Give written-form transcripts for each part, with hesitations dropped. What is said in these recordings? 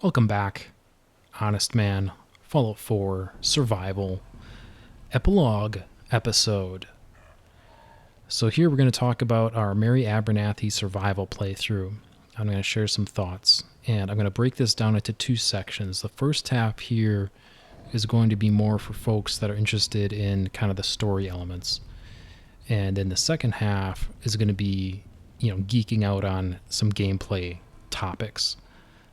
Welcome back, Honestman, Fallout 4, Survival, Epilogue episode. So here we're going to talk about our Mary Abernathy survival playthrough. I'm going to share some thoughts, and I'm going to break this down into two sections. The first half here is going to be more for folks that are interested in kind of the story elements. And then the second half is going to be, geeking out on some gameplay topics.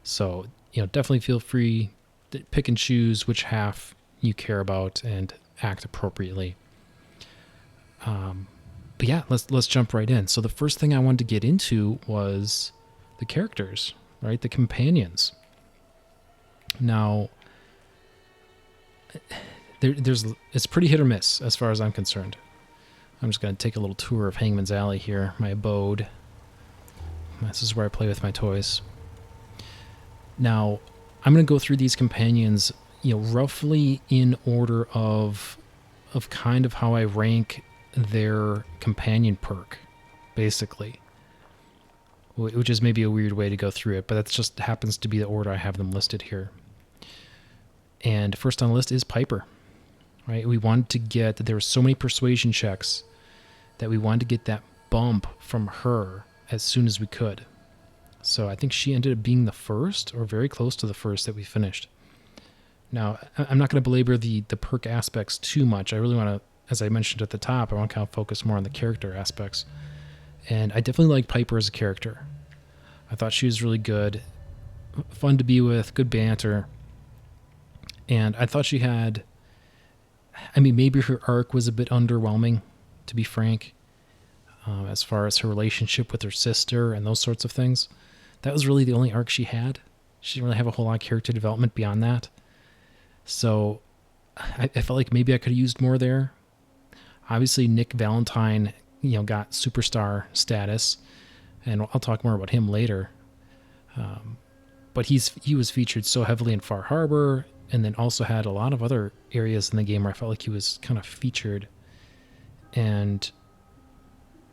So, definitely feel free to pick and choose which half you care about and act appropriately. But yeah, let's jump right in. So the first thing I wanted to get into was the characters, right? The companions. Now, it's pretty hit or miss as far as I'm concerned. I'm just going to take a little tour of Hangman's Alley here, my abode. This is where I play with my toys. Now, I'm going to go through these companions, roughly in order of kind of how I rank their companion perk, basically. Which is maybe a weird way to go through it, but that just happens to be the order I have them listed here. And first on the list is Piper, right? We wanted to get, there were so many persuasion checks that we wanted to get that bump from her as soon as we could. So I think she ended up being the first, or very close to the first that we finished. Now, I'm not going to belabor the perk aspects too much. I really want to, as I mentioned at the top, I want to kind of focus more on the character aspects. And I definitely like Piper as a character. I thought she was really good, fun to be with, good banter. And I thought she had, maybe her arc was a bit underwhelming, to be frank, as far as her relationship with her sister and those sorts of things. That was really the only arc she had. She didn't really have a whole lot of character development beyond that. So I felt like maybe I could have used more there. Obviously, Nick Valentine, got superstar status, and I'll talk more about him later. But he was featured so heavily in Far Harbor, and then also had a lot of other areas in the game where I felt like he was kind of featured. And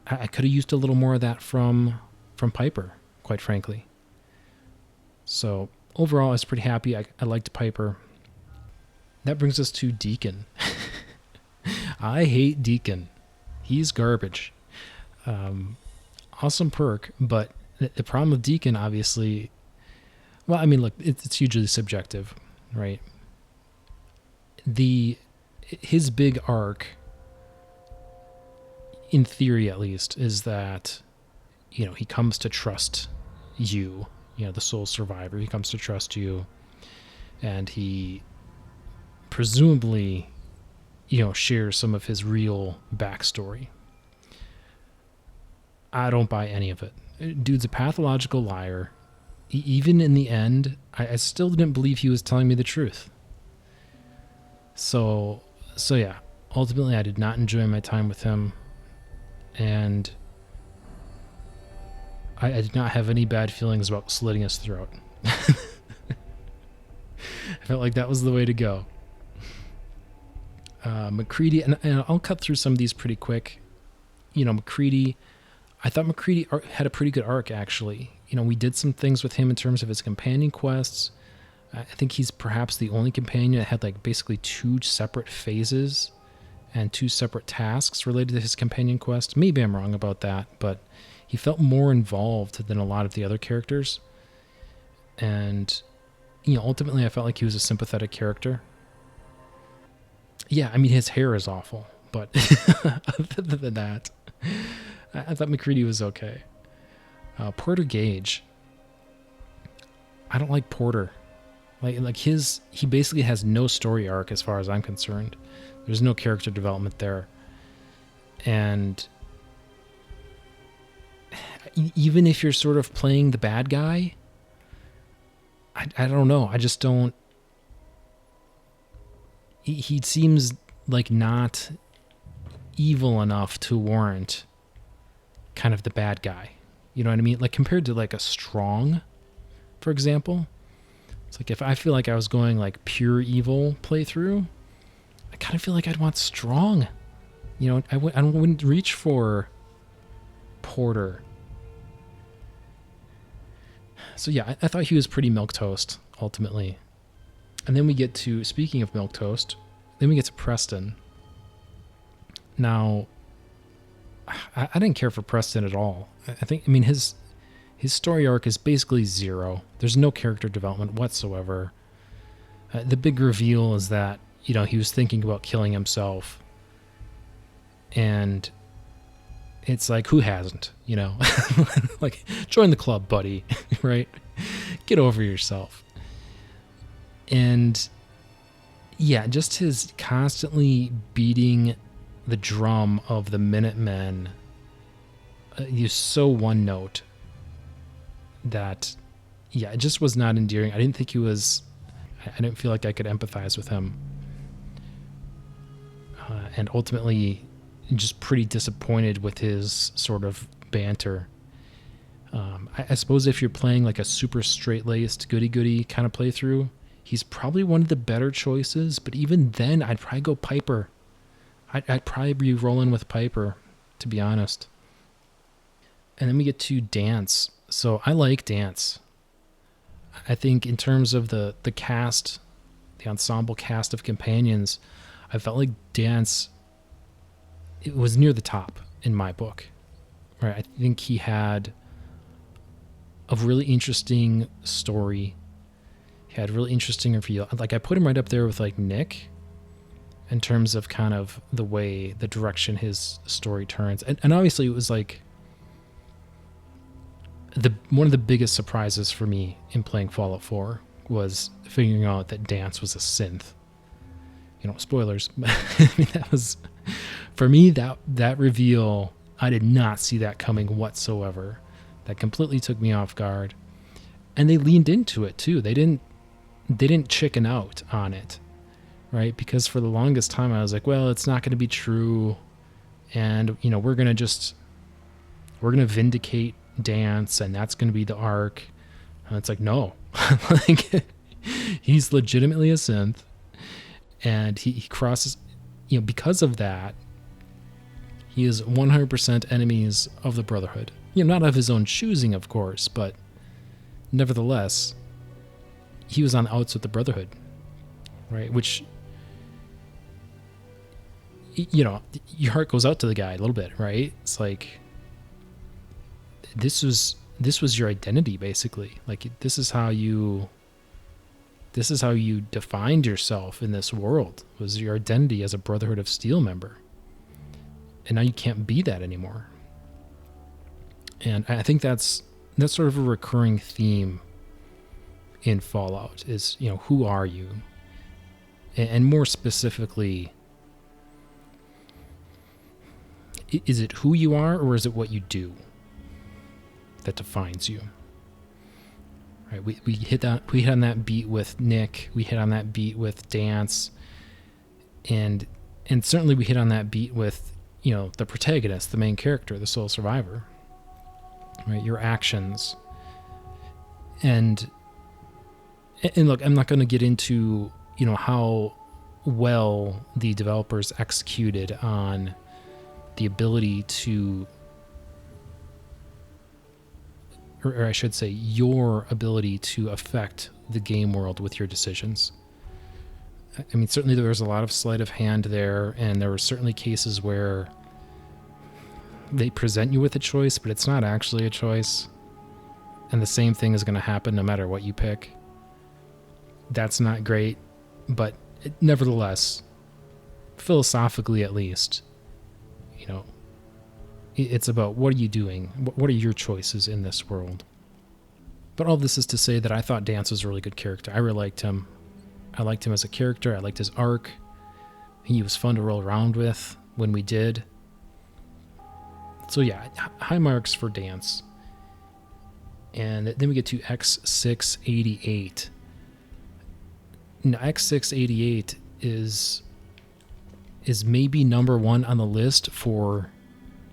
I could have used a little more of that from Piper, quite frankly. So overall, I was pretty happy. I liked Piper. That brings us to Deacon. I hate Deacon. He's garbage. Awesome perk, but the problem with Deacon, obviously, well, look, it's hugely subjective, right? His big arc, in theory at least, is that, he comes to trust you, the sole survivor. He comes to trust you, and he presumably, shares some of his real backstory. I don't buy any of it. Dude's a pathological liar. Even in the end, I still didn't believe he was telling me the truth. So yeah, ultimately I did not enjoy my time with him, and I did not have any bad feelings about slitting his throat. I felt like that was the way to go. McCready, and I'll cut through some of these pretty quick. McCready, I thought McCready had a pretty good arc, actually. We did some things with him in terms of his companion quests. I think he's perhaps the only companion that had basically two separate phases and two separate tasks related to his companion quest. Maybe I'm wrong about that, but he felt more involved than a lot of the other characters. And, ultimately I felt like he was a sympathetic character. Yeah, his hair is awful, but other than that, I thought McCready was okay. Porter Gage. I don't like Porter. He basically has no story arc as far as I'm concerned. There's no character development there. And even if you're sort of playing the bad guy, I don't know. I just don't. He seems like not evil enough to warrant kind of the bad guy. You know what I mean? Compared to a Strong, for example. It's if I feel like I was going pure evil playthrough, I kind of feel like I'd want Strong. I wouldn't reach for Porter. So yeah, I thought he was pretty milquetoast ultimately. And then we get to, speaking of milquetoast, then we get to Preston. Now, I didn't care for Preston at all. I mean, his story arc is basically zero. There's no character development whatsoever. The big reveal is that, he was thinking about killing himself. And it's like, who hasn't, Like, join the club, buddy, right? Get over yourself. And, yeah, just his constantly beating the drum of the Minutemen, he's so one note that, yeah, it just was not endearing. I didn't feel like I could empathize with him. And ultimately, just pretty disappointed with his sort of banter. I suppose if you're playing like a super straight-laced goody-goody kind of playthrough, he's probably one of the better choices, but even then, I'd probably go Piper. I'd probably be rolling with Piper, to be honest. And then we get to Dance. So I like Dance. I think in terms of the cast, the ensemble cast of companions, I felt like Dance, it was near the top in my book. Right? I think he had a really interesting story. He had a really interesting reveal. Like, I put him right up there with like Nick in terms of kind of the direction his story turns. And obviously it was like one of the biggest surprises for me in playing Fallout 4 was figuring out that Dance was a synth. Spoilers. I mean, that was, for me, that reveal, I did not see that coming whatsoever. That completely took me off guard. And they leaned into it too. They didn't chicken out on it. Right? Because for the longest time I was like, well, it's not going to be true. And, we're going to vindicate Dance, and that's going to be the arc. And it's like, no. Like, he's legitimately a synth. And he crosses, because of that, he is 100% enemies of the Brotherhood. Not of his own choosing, of course, but nevertheless, he was on the outs with the Brotherhood. Right? Which, your heart goes out to the guy a little bit, right? It's like, this was your identity, basically. Like, this is how you defined yourself in this world, was your identity as a Brotherhood of Steel member. And now you can't be that anymore. And I think that's sort of a recurring theme in Fallout is, who are you? And more specifically, is it who you are, or is it what you do that defines you? Right? We hit on that beat with Nick. We hit on that beat with Dance, and certainly we hit on that beat with the protagonist, the main character, the sole survivor. Right? Your actions, and look, I'm not going to get into how well the developers executed on the ability to, or I should say, your ability to affect the game world with your decisions. I mean, certainly there was a lot of sleight of hand there, and there were certainly cases where they present you with a choice, but it's not actually a choice. And the same thing is going to happen no matter what you pick. That's not great, but nevertheless, philosophically at least, it's about what are you doing? What are your choices in this world? But all this is to say that I thought Dance was a really good character. I really liked him. I liked him as a character. I liked his arc. He was fun to roll around with when we did. So yeah, high marks for Dance. And then we get to X688. Now, X688 is maybe number one on the list for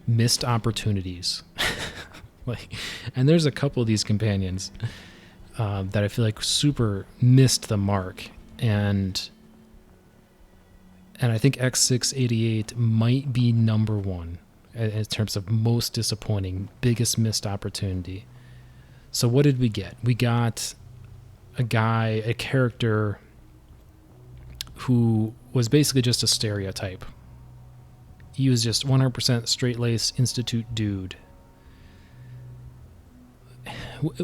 missed opportunities. And there's a couple of these companions that I feel like super missed the mark, and I think X688 might be number one in terms of most disappointing, biggest missed opportunity. So what did we get? We got a character who was basically just a stereotype. He was just 100% straight-laced institute dude.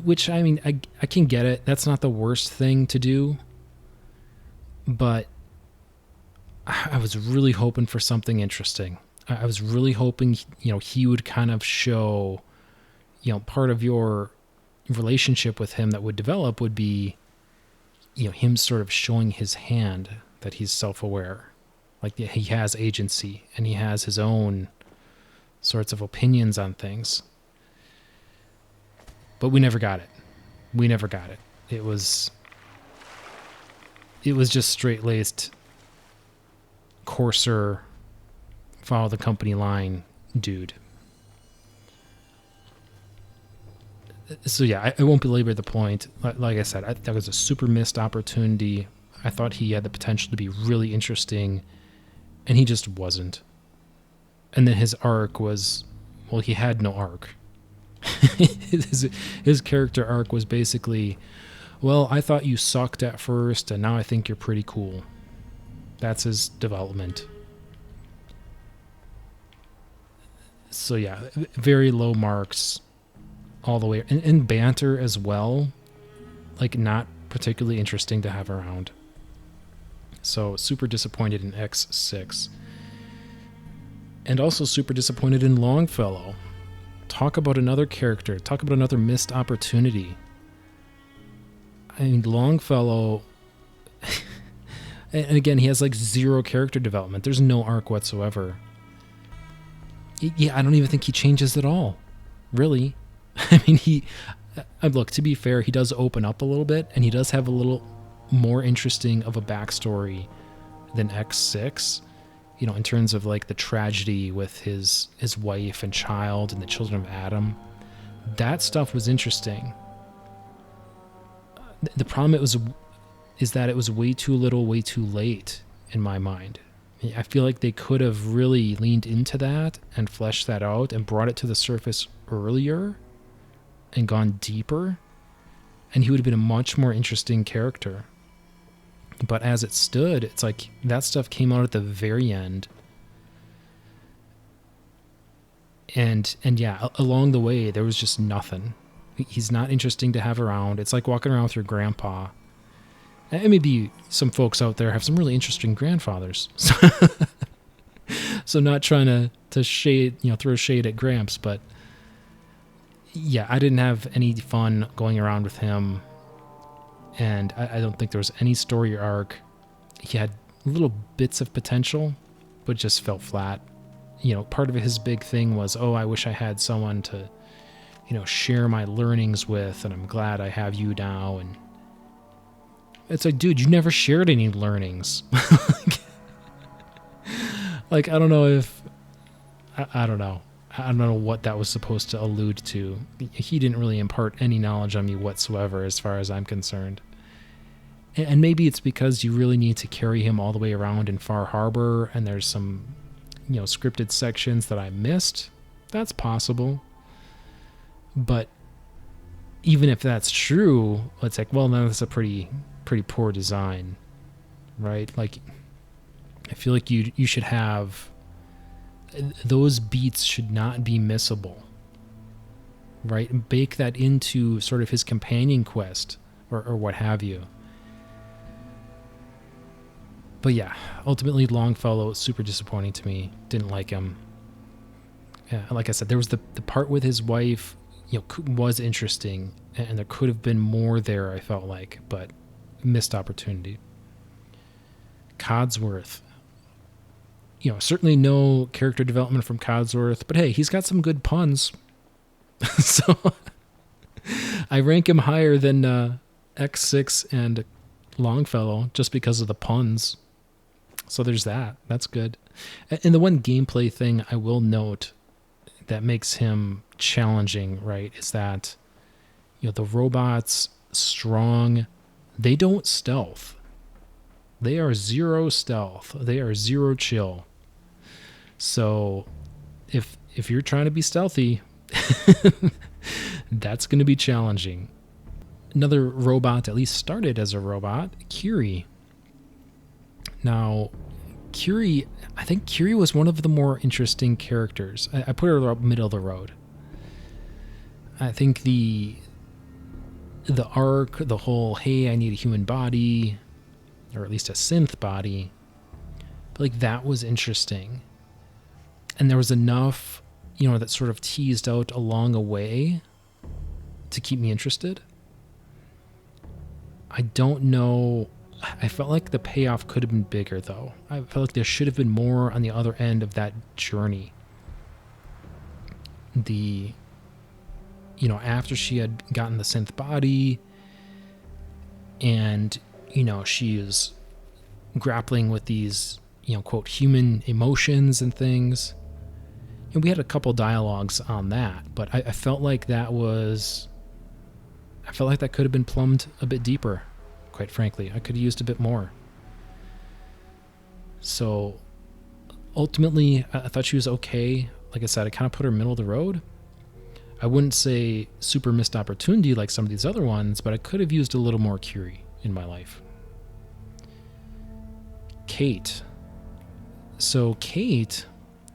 Which, I mean, I can get it. That's not the worst thing to do. But I was really hoping for something interesting. I was really hoping, he would kind of show, part of your relationship with him that would develop would be, him sort of showing his hand that he's self-aware. Like he has agency and he has his own sorts of opinions on things. But we never got it. It was just straight-laced, coarser, follow the company line dude. So yeah, I won't belabor the point. Like I said, that was a super missed opportunity. I thought he had the potential to be really interesting, and he just wasn't. And then his arc was, well, he had no arc. His character arc was basically, well, I thought you sucked at first, and now I think you're pretty cool. That's his development. So yeah, very low marks all the way. And banter as well, like not particularly interesting to have around. So super disappointed in X6. And also super disappointed in Longfellow. Talk about another character. Talk about another missed opportunity. I mean, Longfellow... and again, he has like zero character development. There's no arc whatsoever. Yeah, I don't even think he changes at all. Really. I mean, look, to be fair, he does open up a little bit, and he does have a little more interesting of a backstory than X6. In terms of like the tragedy with his wife and child and the children of Adam. That stuff was interesting. The problem is that it was way too little, way too late in my mind. I feel like they could have really leaned into that and fleshed that out and brought it to the surface earlier and gone deeper, and he would have been a much more interesting character. But as it stood, it's like that stuff came out at the very end. And yeah, along the way, there was just nothing. He's not interesting to have around. It's like walking around with your grandpa. And maybe some folks out there have some really interesting grandfathers. So not trying to shade, throw shade at Gramps, but yeah, I didn't have any fun going around with him. And I don't think there was any story or arc. He had little bits of potential, but just fell flat. Part of his big thing was, I wish I had someone to, share my learnings with, and I'm glad I have you now. And it's like, dude, you never shared any learnings. Like, I don't know if, I don't know. I don't know what that was supposed to allude to. He didn't really impart any knowledge on me whatsoever as far as I'm concerned. And maybe it's because you really need to carry him all the way around in Far Harbor, and there's some, scripted sections that I missed. That's possible. But even if that's true, it's like, well, no, that's a pretty poor design, right? Like, I feel like you should have... those beats should not be missable, right? Bake that into sort of his companion quest or what have you. But yeah, ultimately Longfellow was super disappointing to me. Didn't like him. Yeah, like I said, there was the part with his wife, was interesting, and there could have been more there, I felt like, but missed opportunity. Codsworth. Certainly no character development from Codsworth, but hey, he's got some good puns. So I rank him higher than X6 and Longfellow just because of the puns. So there's that. That's good. And the one gameplay thing I will note that makes him challenging, right, is that the robots, strong, they don't stealth. They are zero stealth. They are zero chill. So if you're trying to be stealthy, that's going to be challenging. another robot, at least started as a robot, Curie. Now, Curie, I think Curie was one of the more interesting characters. I put her up middle of the road. I think the arc, the whole, hey, I need a human body, or at least a synth body, but like that was interesting. And there was enough, that sort of teased out along a way to keep me interested. I don't know. I felt like the payoff could have been bigger, though. I felt like there should have been more on the other end of that journey. After she had gotten the synth body and, she is grappling with these, quote, human emotions and things. And we had a couple dialogues on that, but I felt like that could have been plumbed a bit deeper, quite frankly. I could have used a bit more. So ultimately, I thought she was okay. Like I said, I kind of put her middle of the road. I wouldn't say super missed opportunity like some of these other ones, but I could have used a little more Curie in my life. Kate. So Kate,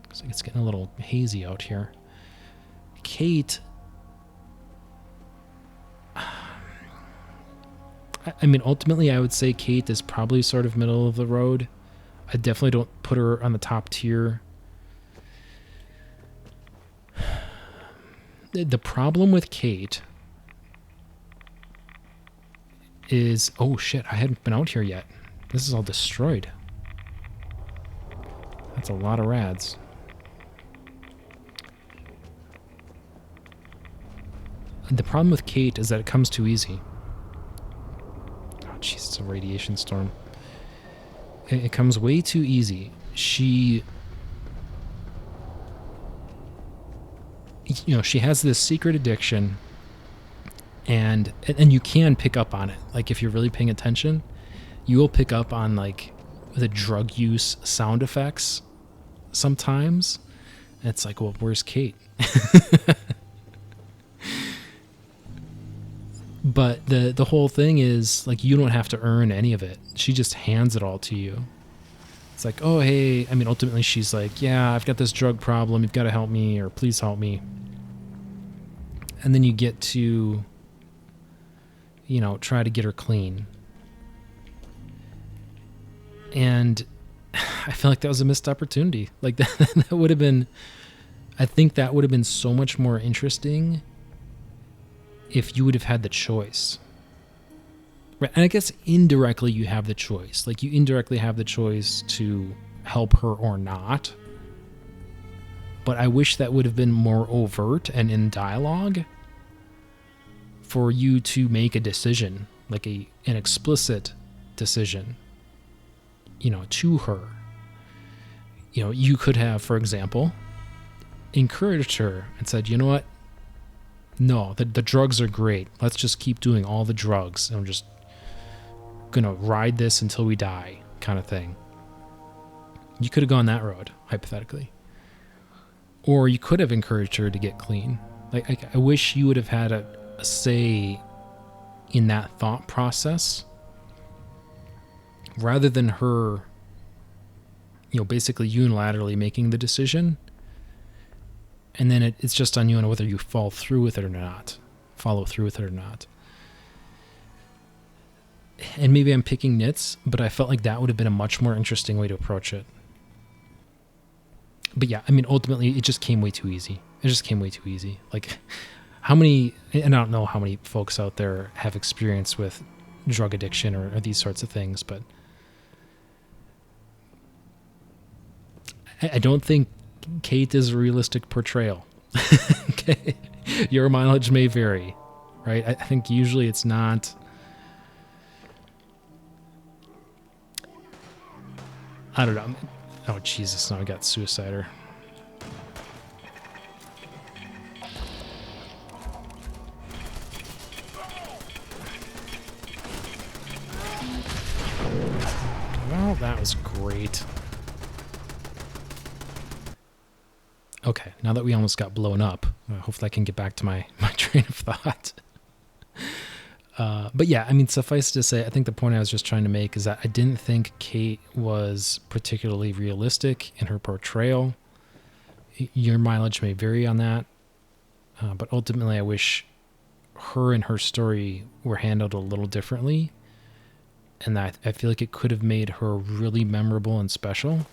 looks like it's getting a little hazy out here. Kate, ultimately I would say Kate is probably sort of middle of the road. I definitely don't put her on the top tier. The problem with Kate is... Oh, shit. I hadn't been out here yet. This is all destroyed. That's a lot of rads. The problem with Kate is that it comes too easy. Oh, jeez. It's a radiation storm. It comes way too easy. She has this secret addiction, and you can pick up on it. Like, if you're really paying attention, you will pick up on, like, the drug use sound effects sometimes. And it's like, well, where's Kate? But the whole thing is, like, you don't have to earn any of it. She just hands it all to you. It's like, oh, hey, ultimately she's like, yeah, I've got this drug problem. You've got to help me, or please help me. And then you get to, try to get her clean. And I feel like that was a missed opportunity. Like, that would have been, I think that would have been so much more interesting if you would have had the choice. Right? And I guess indirectly you have the choice. Like, you indirectly have the choice to help her or not. But I wish that would have been more overt and in dialogue for you to make a decision, like an explicit decision, to her. You could have, for example, encouraged her and said, you know what? No, the drugs are great. Let's just keep doing all the drugs. And I'm just going to ride this until we die, kind of thing. You could have gone that road, hypothetically. Or you could have encouraged her to get clean. Like, I wish you would have had a say in that thought process, rather than her, basically unilaterally making the decision. And then it's just on you and whether you follow through with it or not. And maybe I'm picking nits, but I felt like that would have been a much more interesting way to approach it. But yeah, ultimately, it just came way too easy. Like, how many, and I don't know how many folks out there have experience with drug addiction or these sorts of things, but I don't think Kate is a realistic portrayal. Okay? Your mileage may vary, right? I think usually it's not. I don't know. Oh, Jesus, now I got Suicider. Well, that was great. Okay, now that we almost got blown up, hopefully I can get back to my train of thought. But yeah, I mean, suffice to say, I think the point I was just trying to make is that I didn't think Kate was particularly realistic in her portrayal. Your mileage may vary on that, but ultimately I wish her and her story were handled a little differently, and that I feel like it could have made her really memorable and special.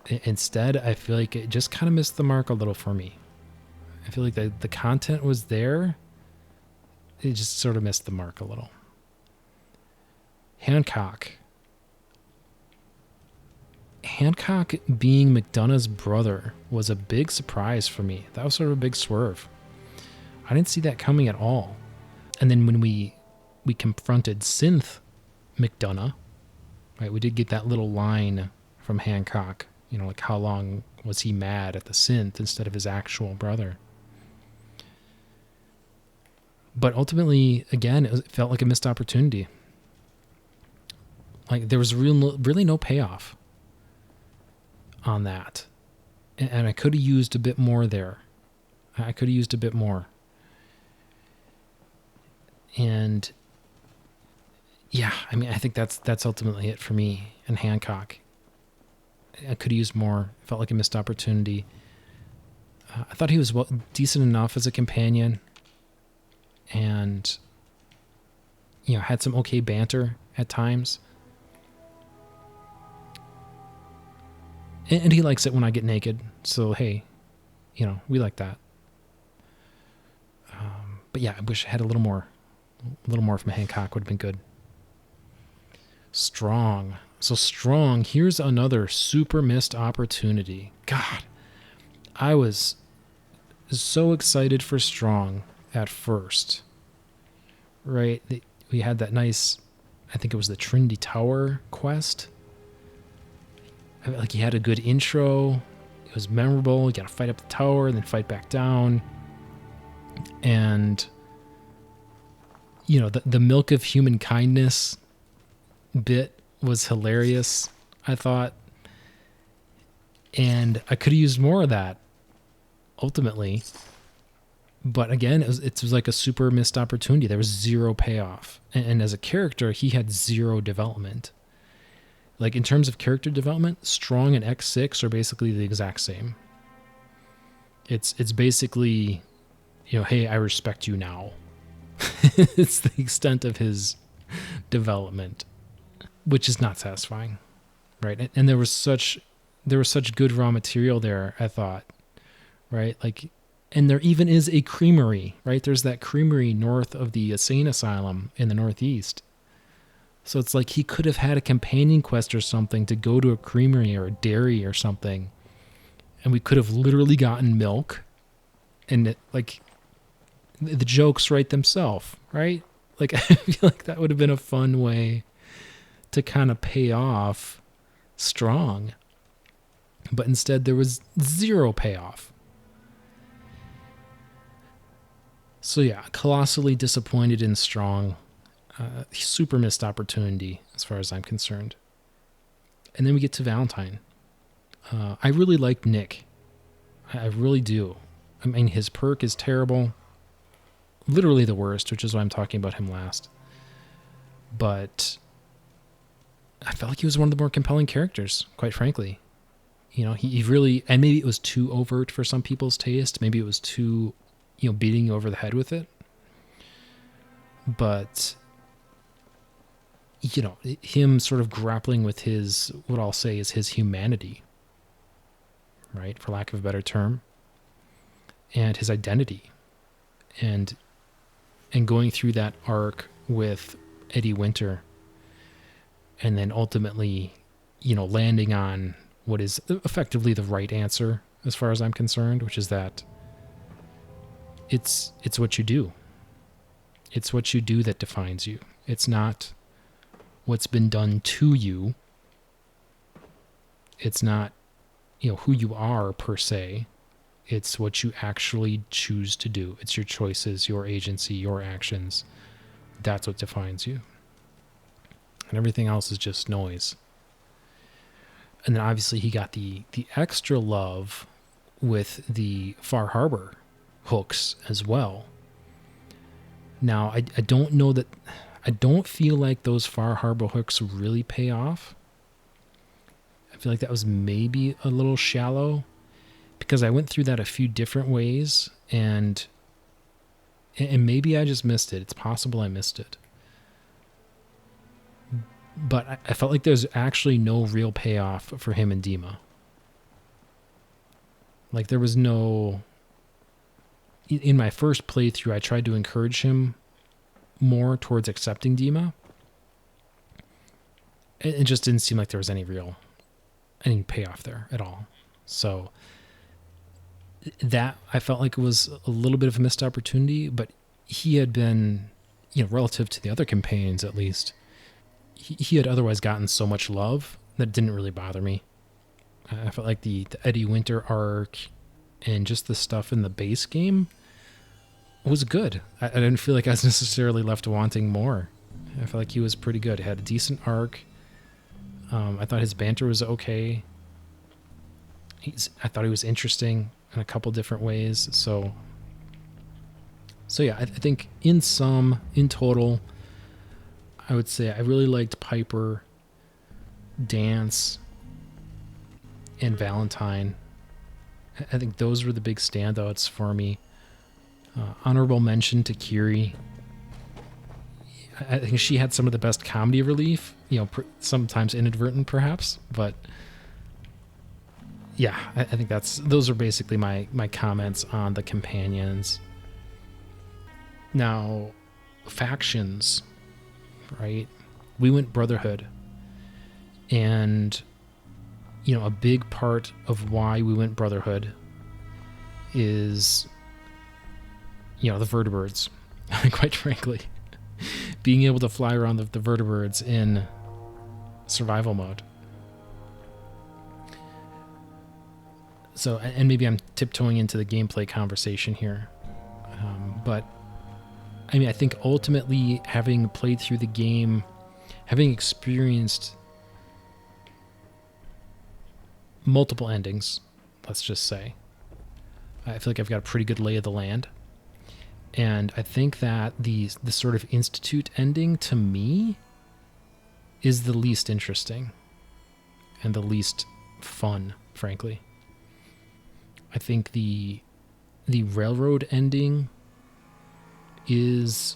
Instead, I feel like it just kind of missed the mark a little for me. I feel like the content was there. It just sort of missed the mark a little. Hancock being McDonough's brother was a big surprise for me. That was sort of a big swerve. I didn't see that coming at all. And then when we confronted Synth McDonough, right, we did get that little line from Hancock, like how long was he mad at the synth instead of his actual brother. But ultimately, again, it felt like a missed opportunity. Like there was really no payoff on that. And I could have used a bit more there. I could have used a bit more. And yeah, I mean, I think that's ultimately it for me and Hancock. I could have used more. It felt like a missed opportunity. I thought he was decent enough as a companion, and had some okay banter at times. And he likes it when I get naked, so hey, we like that. But yeah, I wish I had a little more from Hancock would have been good. Strong. So Strong, here's another super missed opportunity. God, I was so excited for Strong at first, right? We had that nice, I think it was the Trinity Tower quest. Like he had a good intro. It was memorable. You got to fight up the tower and then fight back down. And, the milk of human kindness bit was hilarious, I thought. And I could have used more of that, ultimately. But again, it was like a super missed opportunity. There was zero payoff. And as a character, he had zero development. Like in terms of character development, Strong and X6 are basically the exact same. It's basically, hey, I respect you now. It's the extent of his development, which is not satisfying, right? And there was such good raw material there, I thought, right? Like, and there even is a creamery, right? There's that creamery north of the insane asylum in the Northeast. So it's like he could have had a companion quest or something to go to a creamery or a dairy or something, and we could have literally gotten milk, and the jokes write themselves, right? Like I feel like that would have been a fun way to kind of pay off Strong, but instead there was zero payoff. So yeah, colossally disappointed in Strong. Super missed opportunity as far as I'm concerned. And then we get to Valentine. I really like Nick. I really do. I mean, his perk is terrible. Literally the worst, which is why I'm talking about him last. But I felt like he was one of the more compelling characters, quite frankly. He really, and maybe it was too overt for some people's taste. Maybe it was too, beating you over the head with it. But, him sort of grappling with his, what I'll say is his humanity, right? For lack of a better term. And his identity. And going through that arc with Eddie Winter. And then ultimately, landing on what is effectively the right answer as far as I'm concerned, which is that it's what you do. It's what you do that defines you. It's not what's been done to you. It's not, who you are per se. It's what you actually choose to do. It's your choices, your agency, your actions. That's what defines you. And everything else is just noise. And then obviously he got the extra love with the Far Harbor hooks as well. Now, I don't know that... I don't feel like those Far Harbor hooks really pay off. I feel like that was maybe a little shallow, because I went through that a few different ways, and maybe I just missed it. It's possible I missed it. But I felt like there's actually no real payoff for him and Dima. Like, there was no... In my first playthrough, I tried to encourage him more towards accepting Dima. It just didn't seem like there was any payoff there at all. So that, I felt like it was a little bit of a missed opportunity, but he had been, relative to the other companions at least, he had otherwise gotten so much love that it didn't really bother me. I felt like the Eddie Winter arc and just the stuff in the base game was good. I didn't feel like I was necessarily left wanting more. I felt like he was pretty good. He had a decent arc. I thought his banter was okay. I thought he was interesting in a couple different ways. So yeah, I think in total, I would say I really liked Piper, Dance, and Valentine. I think those were the big standouts for me. Honorable mention to Curie. I think she had some of the best comedy relief, sometimes inadvertent perhaps, but yeah, I think those are basically my comments on the companions. Now, factions, right? We went Brotherhood, and a big part of why we went Brotherhood is the vertibirds, quite frankly. Being able to fly around the vertibirds in survival mode. So, and maybe I'm tiptoeing into the gameplay conversation here. But, I think ultimately, having played through the game, having experienced multiple endings, let's just say, I feel like I've got a pretty good lay of the land. And I think that the sort of Institute ending, to me, is the least interesting and the least fun, frankly. I think the Railroad ending is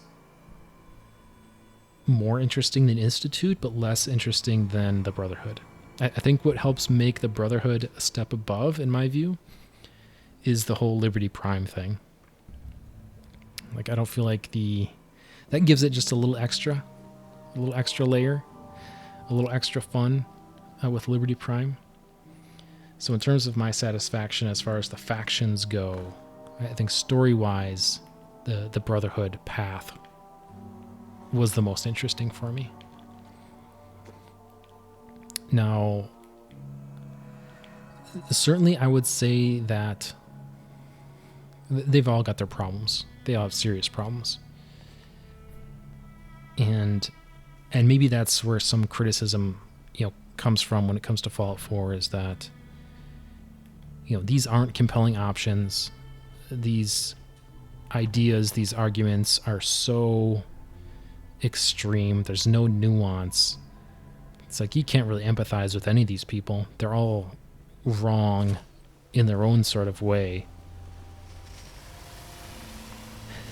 more interesting than Institute, but less interesting than the Brotherhood. I think what helps make the Brotherhood a step above, in my view, is the whole Liberty Prime thing. Like, I don't feel like that gives it just a little extra layer, a little extra fun with Liberty Prime. So in terms of my satisfaction as far as the factions go, I think story-wise, the Brotherhood path was the most interesting for me. Now, certainly I would say that they've all got their problems. They all have serious problems. And maybe that's where some criticism, comes from when it comes to Fallout 4, is that, these aren't compelling options. These ideas, these arguments are so extreme. There's no nuance. It's like you can't really empathize with any of these people. They're all wrong in their own sort of way.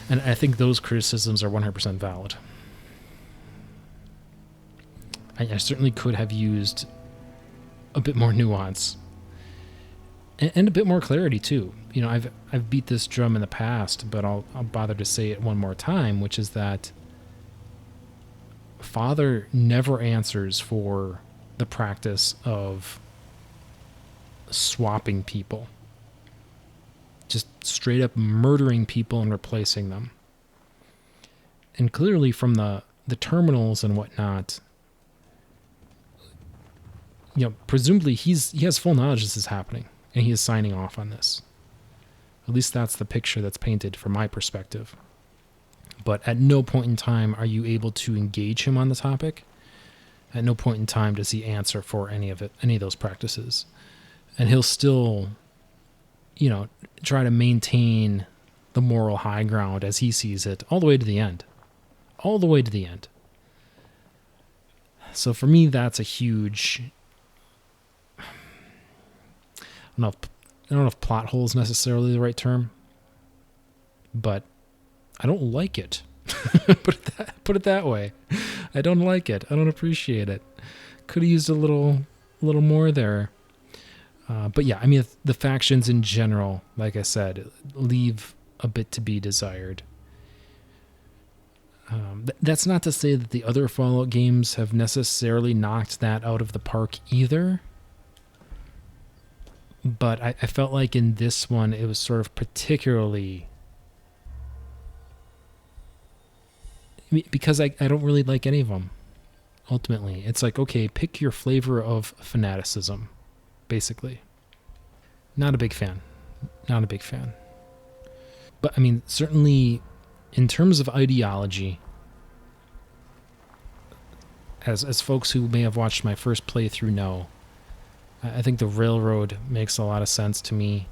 And I think those criticisms are 100% valid. I certainly could have used a bit more nuance and a bit more clarity too. I've beat this drum in the past, but I'll bother to say it one more time, which is that Father never answers for the practice of swapping people. Just straight up murdering people and replacing them. And clearly from the terminals and whatnot, presumably he has full knowledge this is happening, and he is signing off on this. At least that's the picture that's painted from my perspective. But at no point in time are you able to engage him on the topic. At no point in time does he answer for any of those practices. And he'll still, try to maintain the moral high ground as he sees it, all the way to the end. All the way to the end. So for me, that's a huge... I don't know if plot hole is necessarily the right term, but I don't like it. Put it that way. I don't like it. I don't appreciate it. Could have used a little more there. But yeah, I mean, the factions in general, like I said, leave a bit to be desired. That's not to say that the other Fallout games have necessarily knocked that out of the park either. But I felt like in this one, it was sort of particularly... because I don't really like any of them, ultimately. It's like, okay, pick your flavor of fanaticism, basically. Not a big fan. Not a big fan. But, I mean, certainly, in terms of ideology, as folks who may have watched my first playthrough know, I think the Railroad makes a lot of sense to me.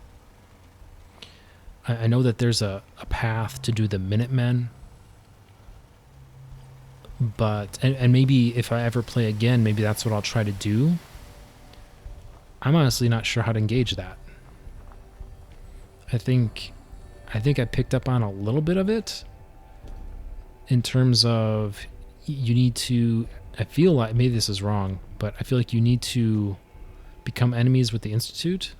I know that there's a path to do the Minutemen, but and maybe if I ever play again, maybe that's what I'll try to do. I'm honestly not sure how to engage that. I think I picked up on a little bit of it in terms of you need to... I feel like, maybe this is wrong, but I feel like you need to become enemies with the Institute,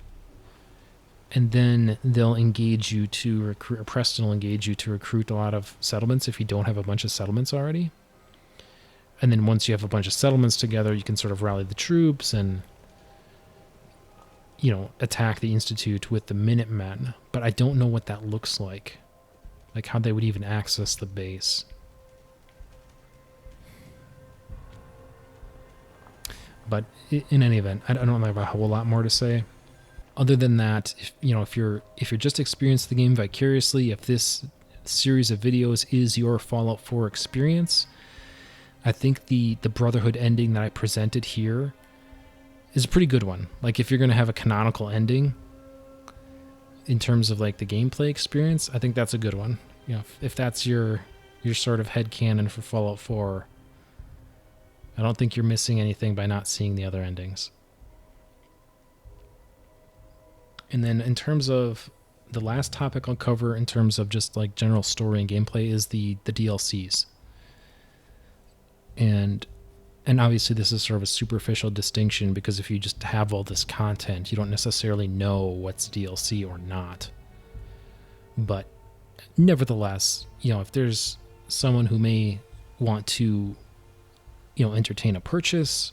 and then they'll engage you to recruit, or Preston will engage you to recruit a lot of settlements if you don't have a bunch of settlements already. And then once you have a bunch of settlements together, you can sort of rally the troops and, you know, attack the Institute with the Minutemen. But I don't know what that looks like how they would even access the base. But in any event, I don't have a whole lot more to say. Other than that, if you're just experiencing the game vicariously, if this series of videos is your Fallout 4 experience, I think the Brotherhood ending that I presented here is a pretty good one. Like, if you're going to have a canonical ending in terms of like the gameplay experience, I think that's a good one. You know, if that's your sort of headcanon for Fallout 4, I don't think you're missing anything by not seeing the other endings. And then in terms of the last topic I'll cover in terms of just like general story and gameplay is the DLCs. And obviously this is sort of a superficial distinction, because if you just have all this content, you don't necessarily know what's DLC or not. But nevertheless, if there's someone who may want to, entertain a purchase,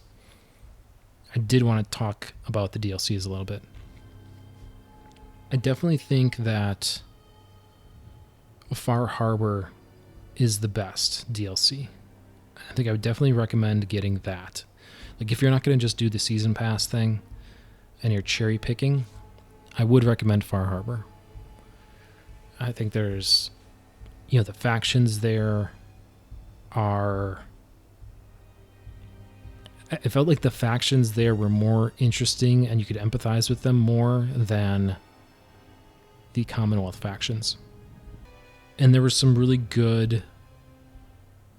I did want to talk about the DLCs a little bit. I definitely think that Far Harbor is the best DLC. I think I would definitely recommend getting that. Like, if you're not going to just do the season pass thing and you're cherry picking, I would recommend Far Harbor. I think there's, the factions there are... I felt like the factions there were more interesting and you could empathize with them more than the Commonwealth factions. And there were some really good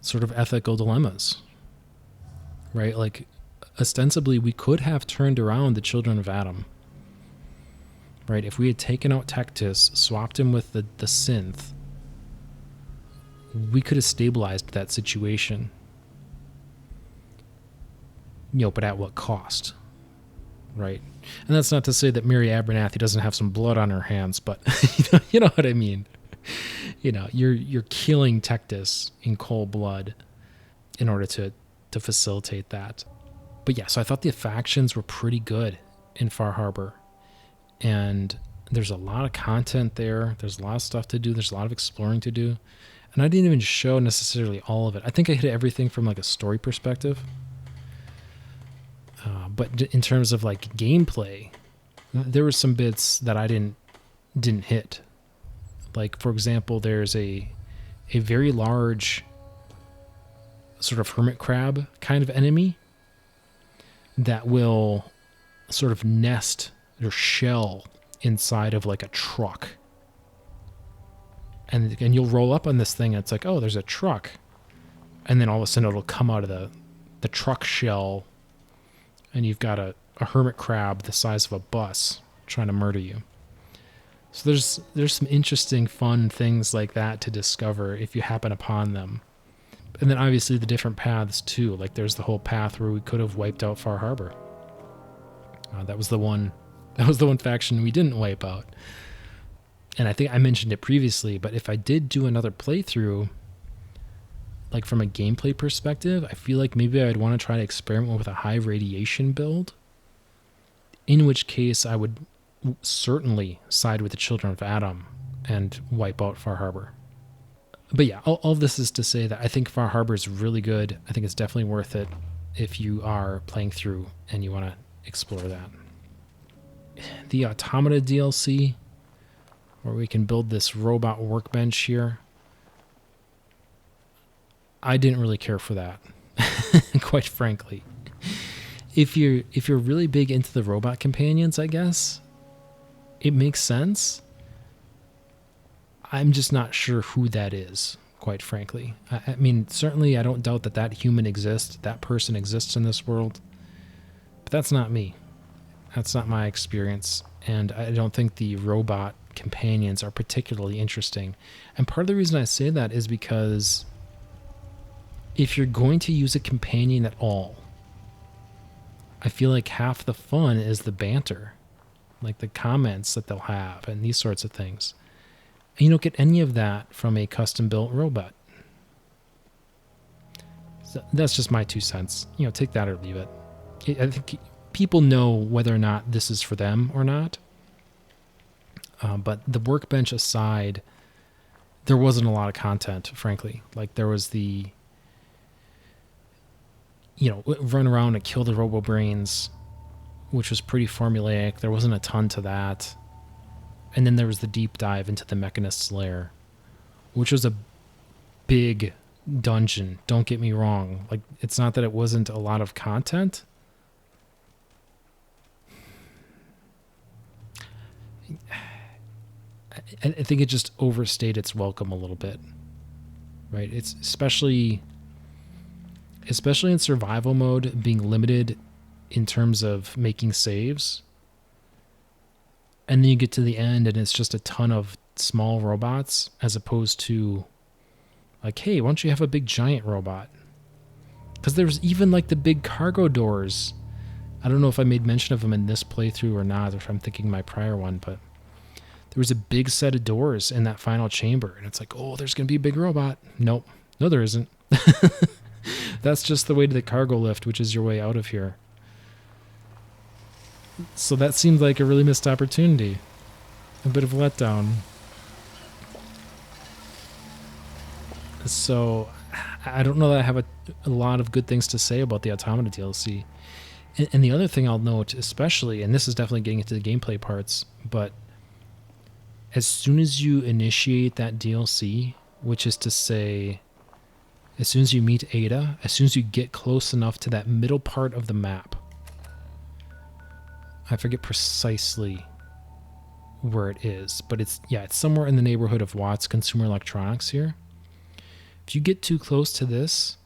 sort of ethical dilemmas, right? Like, ostensibly, we could have turned around the Children of Adam, right? If we had taken out Tectus, swapped him with the synth, we could have stabilized that situation. But at what cost, right? And that's not to say that Mary Abernathy doesn't have some blood on her hands, but you know what I mean. You're killing Tectus in cold blood in order to facilitate that. But yeah, so I thought the factions were pretty good in Far Harbor. And there's a lot of content there. There's a lot of stuff to do. There's a lot of exploring to do. And I didn't even show necessarily all of it. I think I hit everything from like a story perspective. But in terms of like gameplay, there were some bits that I didn't hit. Like, for example, there's a very large sort of hermit crab kind of enemy that will sort of nest or shell inside of like a truck. and you'll roll up on this thing and it's like, oh, there's a truck. And then all of a sudden it'll come out of the truck shell and you've got a hermit crab the size of a bus trying to murder you. So there's some interesting, fun things like that to discover if you happen upon them. And then obviously the different paths too. Like there's the whole path where we could have wiped out Far Harbor. That was the one faction we didn't wipe out. And I think I mentioned it previously, but if I did do another playthrough, like from a gameplay perspective, I feel like maybe I'd want to try to experiment with a high radiation build. In which case I would certainly side with the Children of Adam and wipe out Far Harbor. But yeah, all of this is to say that I think Far Harbor is really good. I think it's definitely worth it if you are playing through and you want to explore that. The Automata DLC, where we can build this robot workbench here, I didn't really care for that, quite frankly. If you're really big into the robot companions, I guess it makes sense. I'm just not sure who that is, quite frankly. I mean, certainly I don't doubt that human exists, that person exists in this world, but that's not me. That's not my experience, and I don't think the robot companions are particularly interesting. And part of the reason I say that is because if you're going to use a companion at all, I feel like half the fun is the banter, like the comments that they'll have and these sorts of things. And you don't get any of that from a custom-built robot. So that's just my 2 cents. Take that or leave it. I think people know whether or not this is for them or not. But the workbench aside, there wasn't a lot of content, frankly. Like there was the run around and kill the robo-brains, which was pretty formulaic. There wasn't a ton to that. And then there was the deep dive into the Mechanist's Lair, which was a big dungeon. Don't get me wrong. Like, it's not that it wasn't a lot of content. I think it just overstayed its welcome a little bit, right? It's especially in survival mode, being limited in terms of making saves. And then you get to the end and it's just a ton of small robots as opposed to like, hey, why don't you have a big giant robot? Because there's even like the big cargo doors. I don't know if I made mention of them in this playthrough or not, or if I'm thinking my prior one, but there was a big set of doors in that final chamber. And it's like, oh, there's going to be a big robot. Nope. No, there isn't. That's just the way to the cargo lift, which is your way out of here. So that seemed like a really missed opportunity. A bit of letdown. So I don't know that I have a lot of good things to say about the Automata DLC. And the other thing I'll note, especially, and this is definitely getting into the gameplay parts, but as soon as you initiate that DLC, which is to say, as soon as you meet Ada, as soon as you get close enough to that middle part of the map, I forget precisely where it is, but it's somewhere in the neighborhood of Watts Consumer Electronics here. If you get too close to this,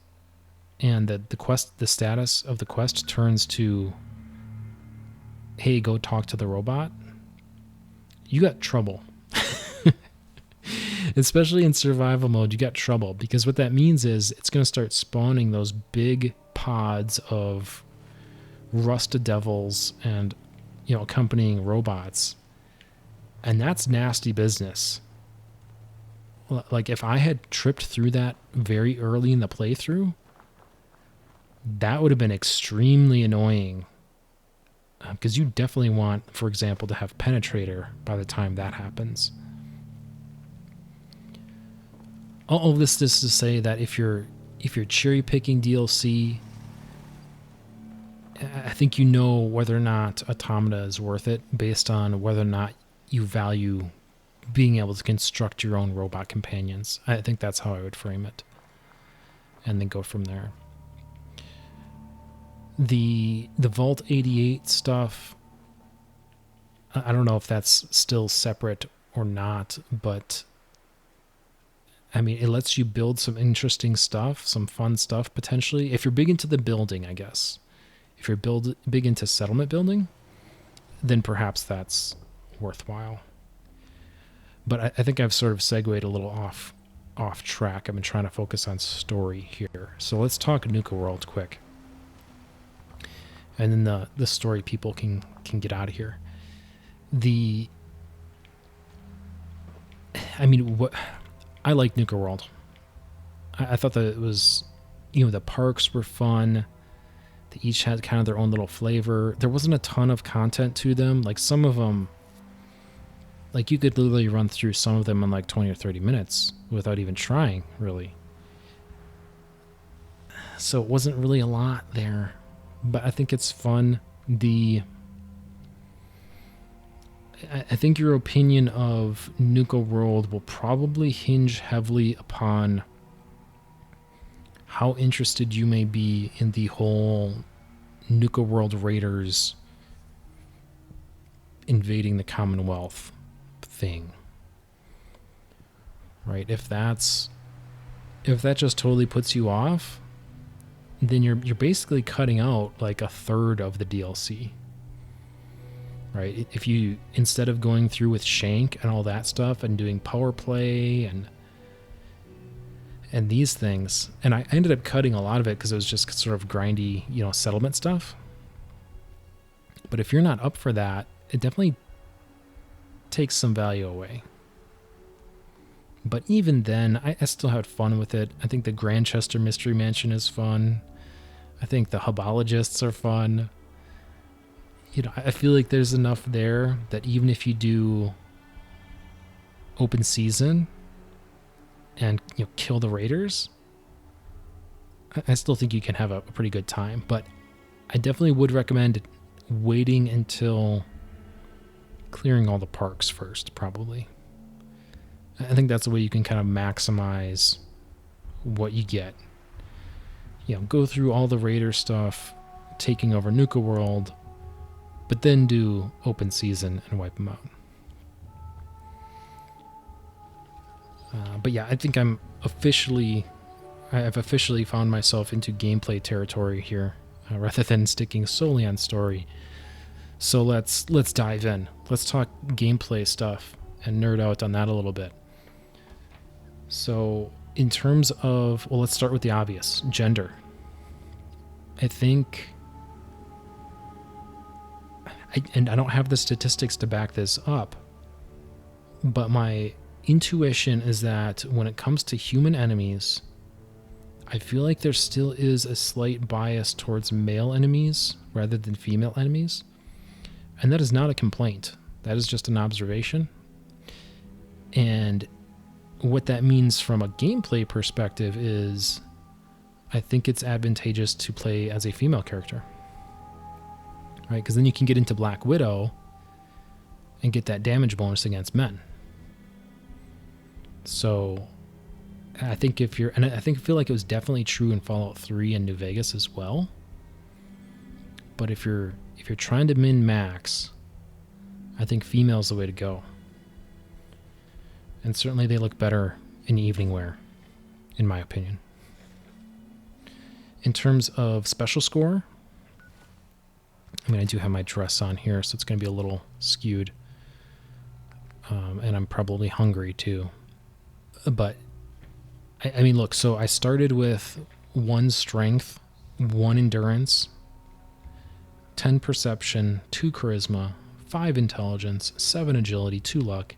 and the status of the quest turns to, hey, go talk to the robot, you got trouble. Especially in survival mode, you got trouble, because what that means is it's going to start spawning those big pods of rusted devils and accompanying robots, and that's nasty business. Like if I had tripped through that very early in the playthrough, that would have been extremely annoying, because you definitely want, for example, to have Penetrator by the time that happens. All of this is to say that if you're cherry picking DLC, I think you know whether or not Automata is worth it based on whether or not you value being able to construct your own robot companions. I think that's how I would frame it, and then go from there. The Vault 88 stuff, I don't know if that's still separate or not, but I mean, it lets you build some interesting stuff, some fun stuff potentially. If you're big into the building, I guess. If you're big into settlement building, then perhaps that's worthwhile. But I think I've sort of segued a little off track. I've been trying to focus on story here. So let's talk Nuka World quick. And then the story people can get out of here. I like Nuka World. I thought that it was, the parks were fun. They each had kind of their own little flavor. There wasn't a ton of content to them. Like some of them, like you could literally run through some of them in like 20 or 30 minutes without even trying, really. So it wasn't really a lot there, but I think it's fun. I think your opinion of Nuka World will probably hinge heavily upon how interested you may be in the whole Nuka World raiders invading the Commonwealth thing. Right? If that just totally puts you off, then you're basically cutting out like a third of the DLC. Right? If you, instead of going through with Shank and all that stuff and doing power play and these things, and I ended up cutting a lot of it because it was just sort of grindy, settlement stuff. But if you're not up for that, it definitely takes some value away. But even then, I still had fun with it. I think the Grantchester Mystery Mansion is fun. I think the Hubologists are fun. I feel like there's enough there that even if you do open season and kill the raiders, I still think you can have a pretty good time. But I definitely would recommend waiting until clearing all the parks first, probably. I think that's the way you can kind of maximize what you get. Go through all the raider stuff, taking over Nuka World, but then do open season and wipe them out. But yeah, I think I've officially found myself into gameplay territory here, rather than sticking solely on story. So let's dive in. Let's talk gameplay stuff and nerd out on that a little bit. So in terms of, let's start with the obvious, gender. I think, and I don't have the statistics to back this up, but my intuition is that when it comes to human enemies, I feel like there still is a slight bias towards male enemies rather than female enemies. And that is not a complaint. That is just an observation. And what that means from a gameplay perspective is I think it's advantageous to play as a female character. Right? Because then you can get into Black Widow and get that damage bonus against men. So I think I feel like it was definitely true in Fallout 3 and New Vegas as well. But if you're trying to min-max, I think female's the way to go. And certainly they look better in evening wear, in my opinion. In terms of special score, I do have my dress on here, so it's going to be a little skewed. And I'm probably hungry too. But, look, so I started with 1 strength, 1 endurance, 10 perception, 2 charisma, 5 intelligence, 7 agility, 2 luck.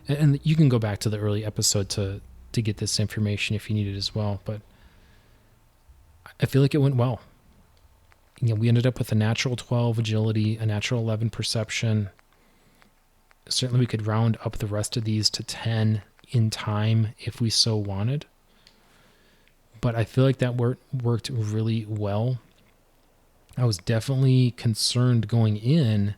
And you can go back to the early episode to get this information if you need it as well. But I feel like it went well. We ended up with a natural 12 agility, a natural 11 perception. Certainly we could round up the rest of these to 10 in time if we so wanted. But I feel like that worked really well. I was definitely concerned going in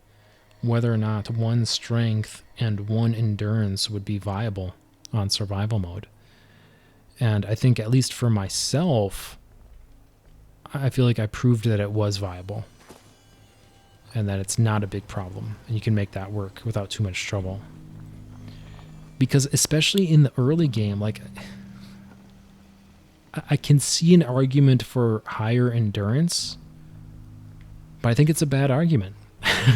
whether or not 1 strength and 1 endurance would be viable on survival mode. And I think, at least for myself, I feel like I proved that it was viable and that it's not a big problem and you can make that work without too much trouble. Because especially in the early game, like I can see an argument for higher endurance, but I think it's a bad argument,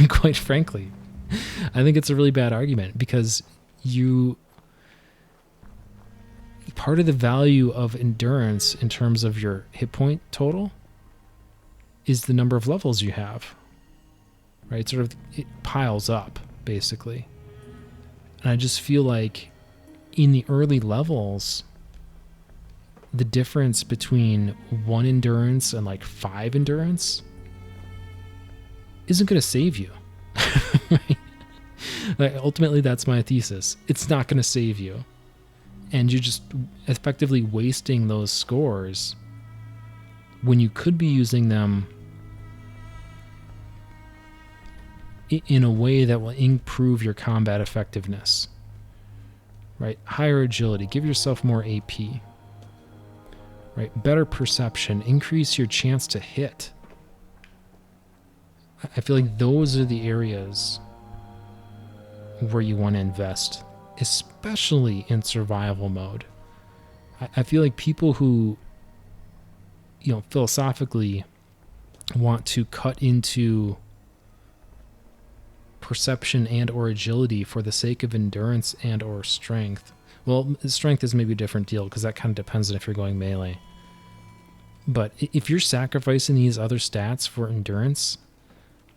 quite frankly. I think it's a really bad argument because part of the value of endurance in terms of your hit point total is the number of levels you have, right? It piles up, basically. And I just feel like in the early levels, the difference between 1 endurance and like 5 endurance isn't going to save you. Right? Like, ultimately, that's my thesis. It's not going to save you. And you're just effectively wasting those scores when you could be using them in a way that will improve your combat effectiveness. Right? Higher agility. Give yourself more AP. Right? Better perception. Increase your chance to hit. I feel like those are the areas where you want to invest, especially in survival mode. I feel like people who, philosophically want to cut into perception and or agility for the sake of endurance and or strength. Well, strength is maybe a different deal because that kind of depends on if you're going melee. But if you're sacrificing these other stats for endurance,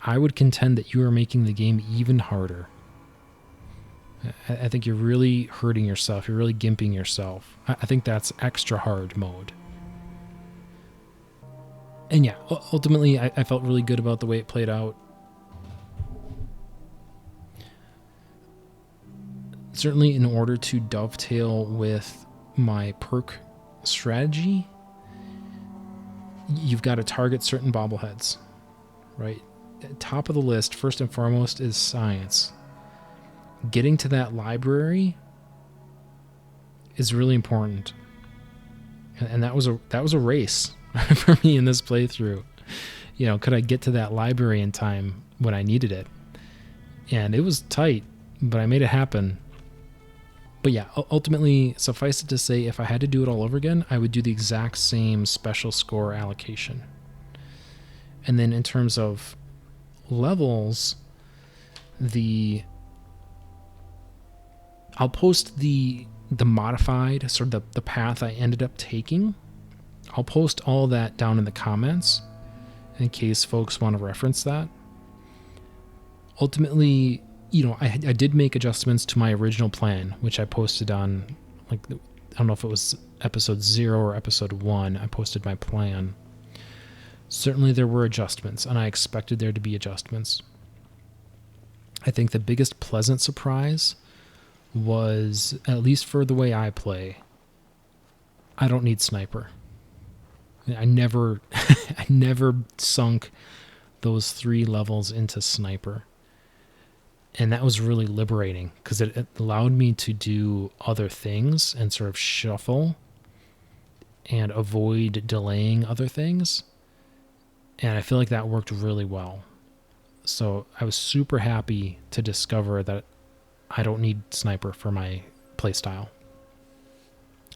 I would contend that you are making the game even harder. I think you're really hurting yourself. You're really gimping yourself. I think that's extra hard mode. And yeah, ultimately, I felt really good about the way it played out. Certainly, in order to dovetail with my perk strategy, you've got to target certain bobbleheads, right? Top of the list, first and foremost, is science. Getting to that library is really important, and that was a race for me in this playthrough. Could I get to that library in time when I needed it? And it was tight, but I made it happen. But yeah, ultimately, suffice it to say, if I had to do it all over again, I would do the exact same special score allocation. And then in terms of levels, I'll post the modified, sort of the path I ended up taking. I'll post all that down in the comments in case folks want to reference that. Ultimately, I did make adjustments to my original plan, which I posted on, I don't know if it was episode 0 or episode 1. I posted my plan. Certainly there were adjustments, and I expected there to be adjustments. I think the biggest pleasant surprise was, at least for the way I play, I don't need sniper. I never sunk those 3 levels into sniper. And that was really liberating because it allowed me to do other things and sort of shuffle and avoid delaying other things. And I feel like that worked really well. So I was super happy to discover that I don't need sniper for my playstyle.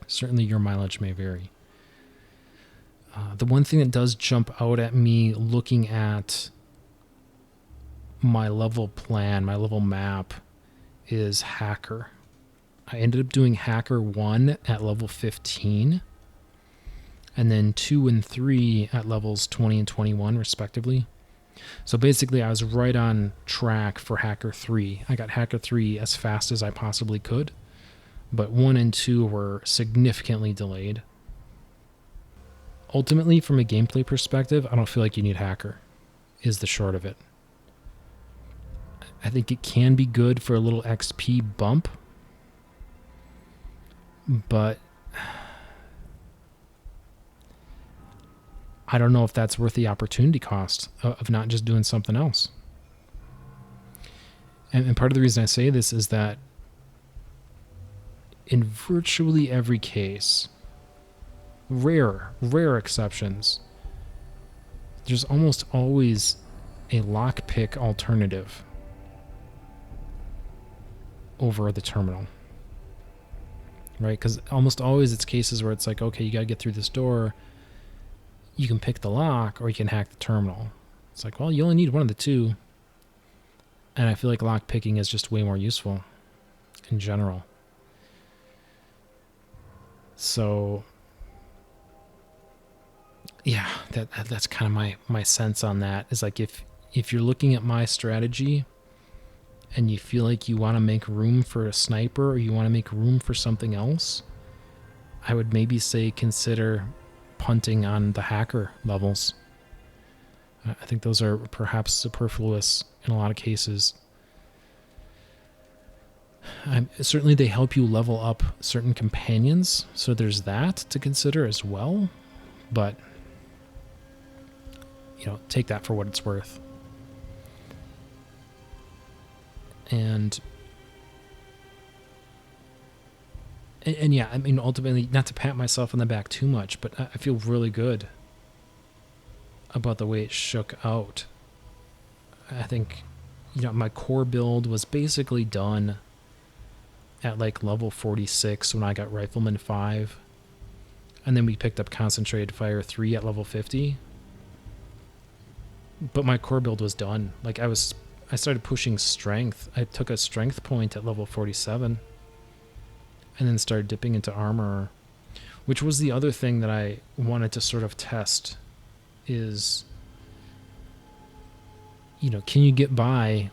Certainly your mileage may vary. The one thing that does jump out at me looking at my level plan, my level map, is Hacker. I ended up doing Hacker 1 at level 15, and then 2 and 3 at levels 20 and 21, respectively. So basically, I was right on track for Hacker 3. I got Hacker 3 as fast as I possibly could, but 1 and 2 were significantly delayed. Ultimately, from a gameplay perspective, I don't feel like you need Hacker, is the short of it. I think it can be good for a little XP bump, but I don't know if that's worth the opportunity cost of not just doing something else. And part of the reason I say this is that in virtually every case, rare exceptions, there's almost always a lockpick alternative over the terminal. right? Because almost always it's cases where it's like, okay, you got to get through this door. You can pick the lock or you can hack the terminal. It's like, well, you only need one of the two. And I feel like lock picking is just way more useful in general. So, yeah, that's kind of my sense on that. Is like if you're looking at my strategy and you feel like you want to make room for a sniper or you want to make room for something else, I would maybe say consider punting on the hacker levels. I think those are perhaps superfluous in a lot of cases. Certainly they help you level up certain companions, so there's that to consider as well. But, take that for what it's worth. And yeah, I mean, ultimately, not to pat myself on the back too much, but I feel really good about the way it shook out. I think, my core build was basically done at like level 46 when I got Rifleman 5. And then we picked up Concentrated Fire 3 at level 50. But my core build was done. Like I started pushing strength. I took a strength point at level 47 and then started dipping into armor, which was the other thing that I wanted to sort of test is, can you get by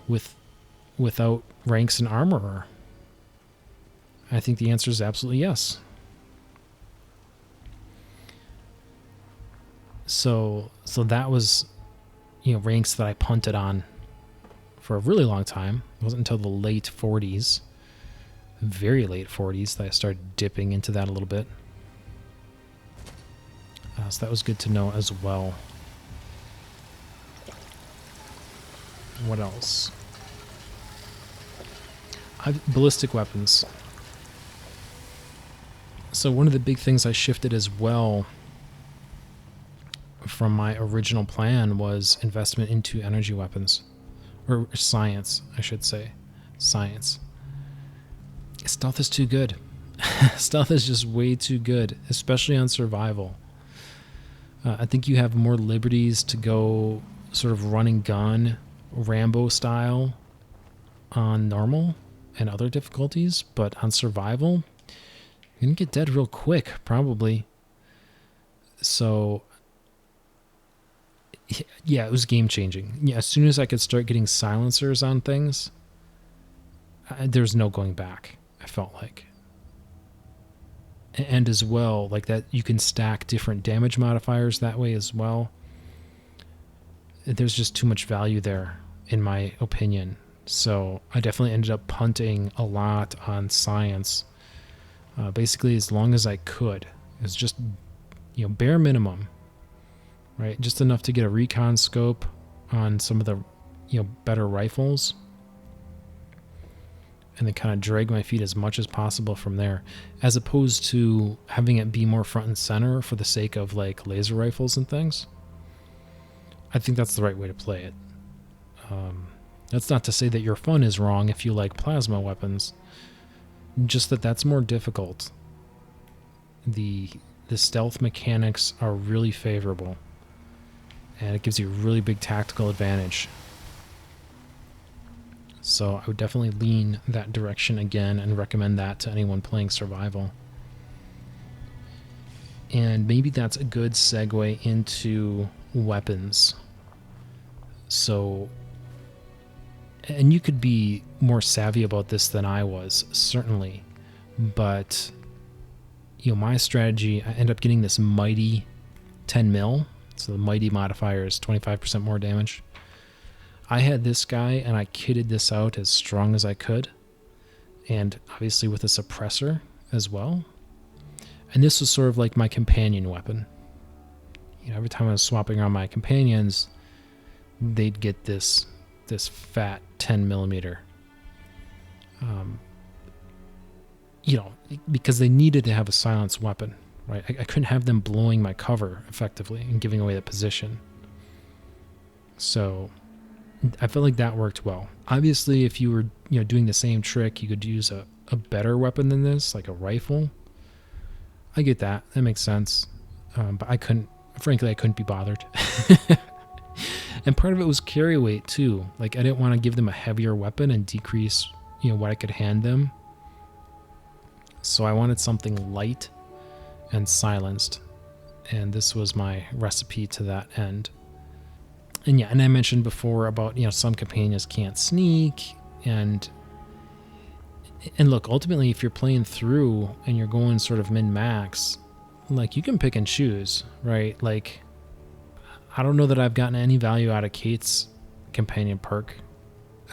without ranks and armor? I think the answer is absolutely yes. So that was, ranks that I punted on for a really long time. It wasn't until the late 40s, very late 40s, that I started dipping into that a little bit. So that was good to know as well. What else? Ballistic weapons. So one of the big things I shifted as well from my original plan was investment into energy weapons. Or science, I should say. Science. Stealth is too good. Stealth is just way too good, especially on survival. I think you have more liberties to go sort of run and gun, Rambo style on normal and other difficulties, but on survival, you're going to get dead real quick, probably. So, yeah, it was game-changing. Yeah, as soon as I could start getting silencers on things, there's no going back, I felt like. And as well, like that, you can stack different damage modifiers that way as well. There's just too much value there, in my opinion. So I definitely ended up punting a lot on science, basically as long as I could. It was just, bare minimum, right? Just enough to get a recon scope on some of the, better rifles, and then kind of drag my feet as much as possible from there, as opposed to having it be more front and center for the sake of like laser rifles and things. I think that's the right way to play it. That's not to say that your fun is wrong if you like plasma weapons, just that that's more difficult. The stealth mechanics are really favorable, and it gives you a really big tactical advantage. So I would definitely lean that direction again and recommend that to anyone playing survival. And maybe that's a good segue into weapons. So, and you could be more savvy about this than I was, certainly. But, my strategy, I end up getting this mighty 10 mil. So the mighty modifier is 25% more damage. I had this guy, and I kitted this out as strong as I could, and obviously with a suppressor as well. And this was sort of like my companion weapon. Every time I was swapping around my companions, they'd get this fat 10 millimeter. Because they needed to have a silenced weapon, right? I couldn't have them blowing my cover effectively and giving away the position. So I felt like that worked well. Obviously, if you were doing the same trick, you could use a better weapon than this, like a rifle. I get that. That makes sense. But frankly, I couldn't be bothered. And part of it was carry weight too. Like, I didn't want to give them a heavier weapon and decrease, what I could hand them. So I wanted something light and silenced. And this was my recipe to that end. And yeah, and I mentioned before about, some companions can't sneak. And look, ultimately, if you're playing through and you're going sort of min-max, like, you can pick and choose, right? Like, I don't know that I've gotten any value out of Kate's companion perk.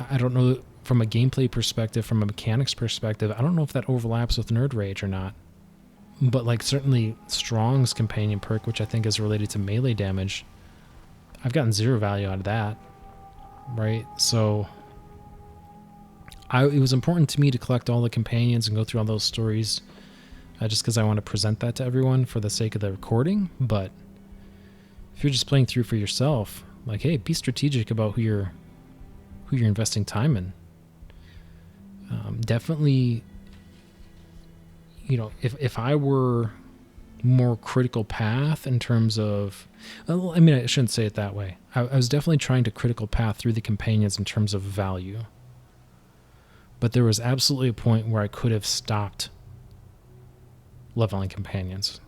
I don't know from a gameplay perspective, from a mechanics perspective, I don't know if that overlaps with Nerd Rage or not. But like, certainly Strong's companion perk, which I think is related to melee damage, I've gotten 0 value out of that, right? So it was important to me to collect all the companions and go through all those stories, just because I want to present that to everyone for the sake of the recording. But if you're just playing through for yourself, like, hey, be strategic about who you're investing time in. Definitely, if I were more critical path in terms of, I mean, I shouldn't say it that way. I was definitely trying to critical path through the companions in terms of value. But there was absolutely a point where I could have stopped leveling companions.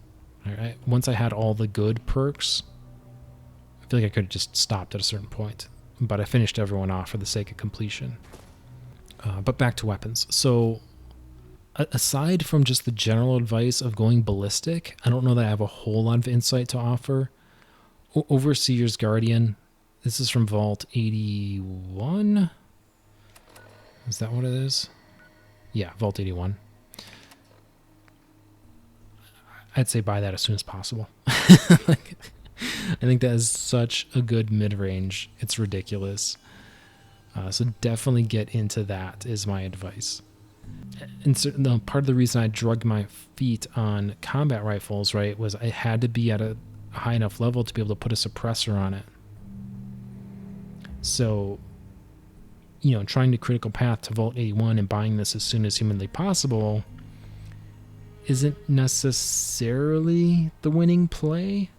Right? Once I had all the good perks, I feel like I could have just stopped at a certain point. But I finished everyone off for the sake of completion. But back to weapons. So aside from just the general advice of going ballistic, I don't know that I have a whole lot of insight to offer. Overseer's Guardian. This is from Vault 81. Is that what it is? Yeah, Vault 81. I'd say buy that as soon as possible. I think that is such a good mid-range. It's ridiculous. So definitely get into that is my advice. And so, part of the reason I drugged my feet on combat rifles, right, was I had to be at a high enough level to be able to put a suppressor on it. So, trying to critical path to Vault 81 and buying this as soon as humanly possible isn't necessarily the winning play.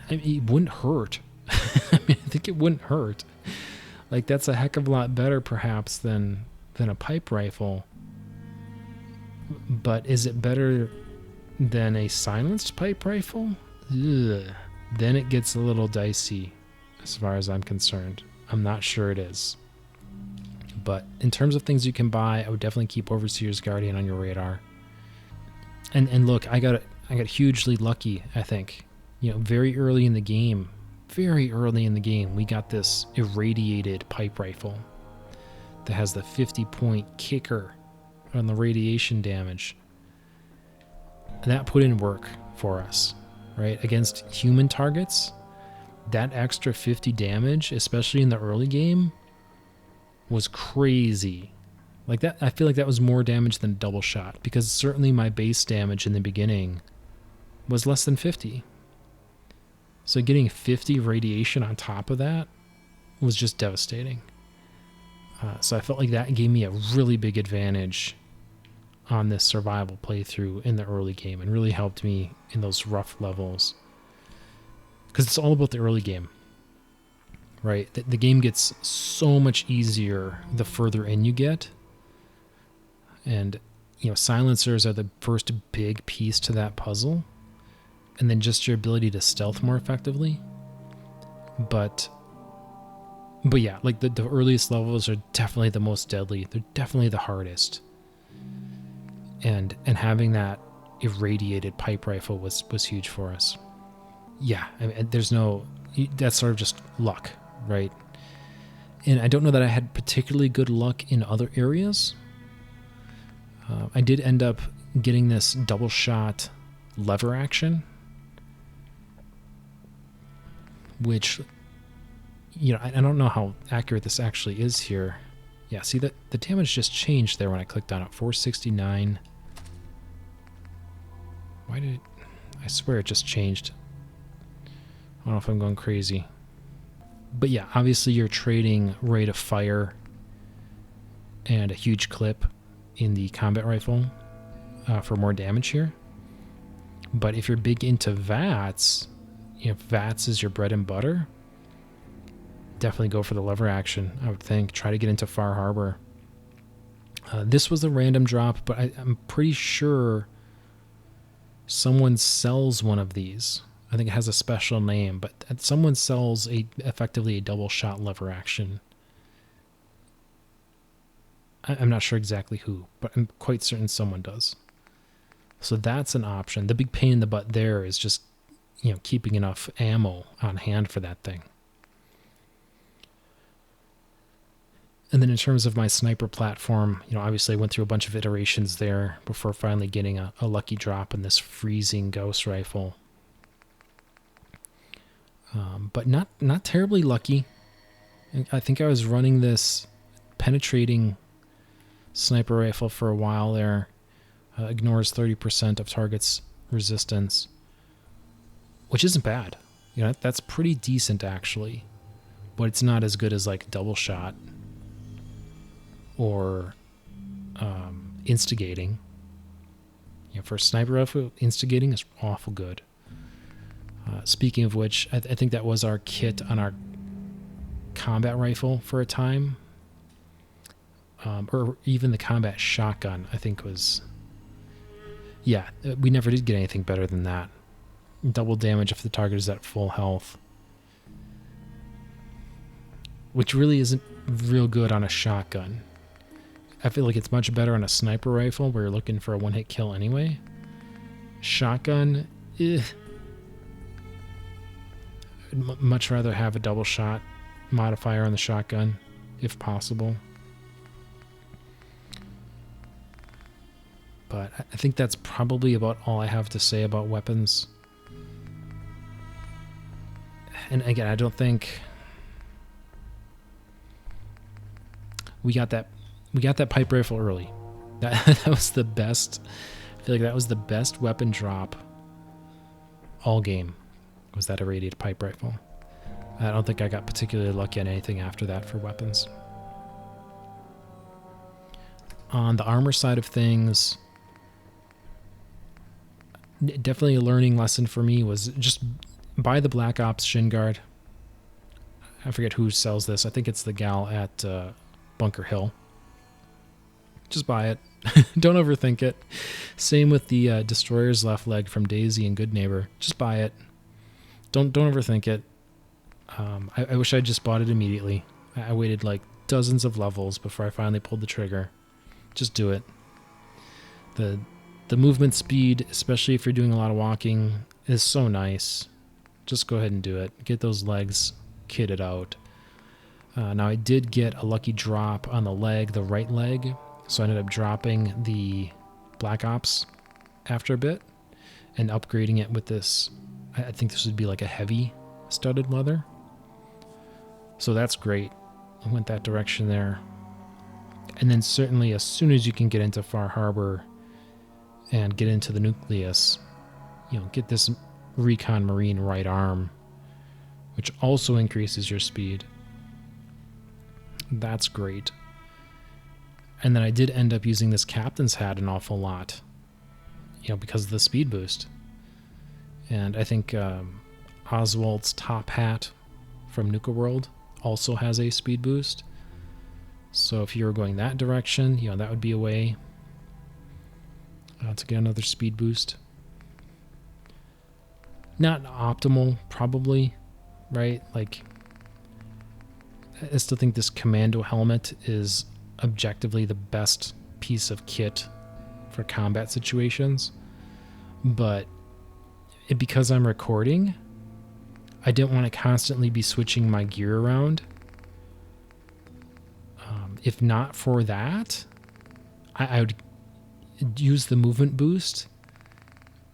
I mean, it wouldn't hurt. I think it wouldn't hurt. Like, that's a heck of a lot better, perhaps, than a pipe rifle. But is it better than a silenced pipe rifle? Ugh. Then it gets a little dicey, as far as I'm concerned. I'm not sure it is. But in terms of things you can buy, I would definitely keep Overseer's Guardian on your radar. And look, I got hugely lucky, I think. Very early in the game, we got this irradiated pipe rifle that has the 50-point kicker on the radiation damage. And that put in work for us, right? Against human targets, that extra 50 damage, especially in the early game, was crazy. Like that, I feel like that was more damage than a double shot, because certainly my base damage in the beginning was less than 50. So getting 50 radiation on top of that was just devastating. So I felt like that gave me a really big advantage on this survival playthrough in the early game, and really helped me in those rough levels. Because it's all about the early game, right? The game gets so much easier the further in you get. And, silencers are the first big piece to that puzzle. And then just your ability to stealth more effectively. But yeah, like the earliest levels are definitely the most deadly. They're definitely the hardest. And having that irradiated pipe rifle was huge for us. Yeah, I mean, that's sort of just luck, right? And I don't know that I had particularly good luck in other areas. I did end up getting this double shot lever action, which, I don't know how accurate this actually is here. Yeah, see that the damage just changed there when I clicked on it. 469. Why did I swear it just changed? I don't know if I'm going crazy. But yeah, obviously you're trading rate of fire and a huge clip in the combat rifle for more damage here. But if you're big into VATS, if VATS is your bread and butter, definitely go for the lever action, I would think. Try to get into Far Harbor. This was a random drop, but I'm pretty sure someone sells one of these. I think it has a special name, but someone sells effectively a double shot lever action. I'm not sure exactly who, but I'm quite certain someone does. So that's an option. The big pain in the butt there is just, keeping enough ammo on hand for that thing. And then in terms of my sniper platform, obviously I went through a bunch of iterations there before finally getting a lucky drop in this freezing ghost rifle. But not terribly lucky. I think I was running this penetrating sniper rifle for a while there. Ignores 30% of target's resistance, which isn't bad. That's pretty decent actually, but it's not as good as like double shot or instigating. For a sniper rifle, instigating is awful good. Speaking of which, I think that was our kit on our combat rifle for a time. Or even the combat shotgun, I think was... Yeah, we never did get anything better than that. Double damage if the target is at full health. Which really isn't real good on a shotgun. I feel like it's much better on a sniper rifle where you're looking for a one-hit kill anyway. Shotgun, I'd much rather have a double shot modifier on the shotgun, if possible. But I think that's probably about all I have to say about weapons. And again, I don't think we got that pipe rifle early. That was the best. I feel like that was the best weapon drop all game. Was that irradiated pipe rifle? I don't think I got particularly lucky on anything after that for weapons. On the armor side of things, definitely a learning lesson for me was just buy the Black Ops shin guard. I forget who sells this. I think it's the gal at Bunker Hill. Just buy it. Don't overthink it. Same with the Destroyer's left leg from Daisy and Good Neighbor. Just buy it. Don't overthink it. I wish I just bought it immediately. I waited like dozens of levels before I finally pulled the trigger. Just do it. The movement speed, especially if you're doing a lot of walking, is so nice. Just go ahead and do it. Get those legs kitted out. Now I did get a lucky drop on the leg, the right leg, so I ended up dropping the Black Ops after a bit and upgrading it with this. I think this would be like a heavy studded leather. So that's great. I went that direction there. And then certainly as soon as you can get into Far Harbor and get into the nucleus, get this Recon Marine right arm, which also increases your speed. That's great. And then I did end up using this captain's hat an awful lot, because of the speed boost. And I think Oswald's top hat from Nuka World also has a speed boost. So if you were going that direction, that would be a way to get another speed boost. Not optimal, probably, right? Like, I still think this commando helmet is objectively the best piece of kit for combat situations. But because I'm recording, I didn't want to constantly be switching my gear around. If not for that, I would use the movement boost.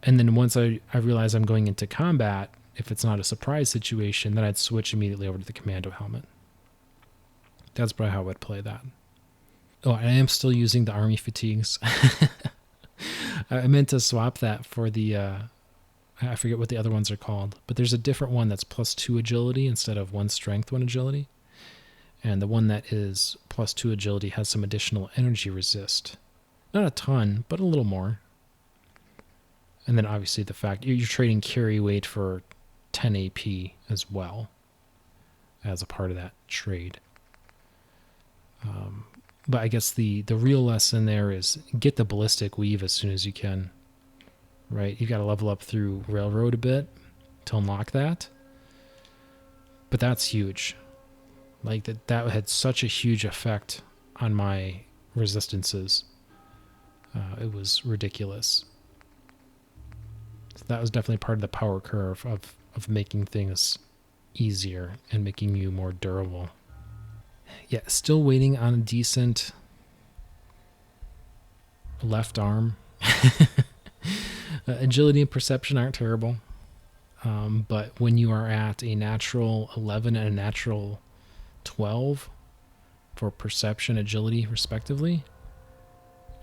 And then once I realize I'm going into combat, if it's not a surprise situation, then I'd switch immediately over to the commando helmet. That's probably how I would play that. Oh, I am still using the army fatigues. I meant to swap that for the... I forget what the other ones are called, but there's a different one that's +2 agility instead of 1 strength, 1 agility. And the one that is +2 agility has some additional energy resist Not a ton, but a little more. And then obviously the fact you're trading Curie weight for 10 AP as well as a part of that trade. But I guess the real lesson there is get the ballistic weave as soon as you can. Right? You got to level up through railroad a bit to unlock that. But that's huge. Like that had such a huge effect on my resistances. It was ridiculous. So that was definitely part of the power curve of making things easier and making you more durable. Yeah, still waiting on a decent left arm. Agility and perception aren't terrible. But when you are at a natural 11 and a natural 12 for perception, agility, respectively,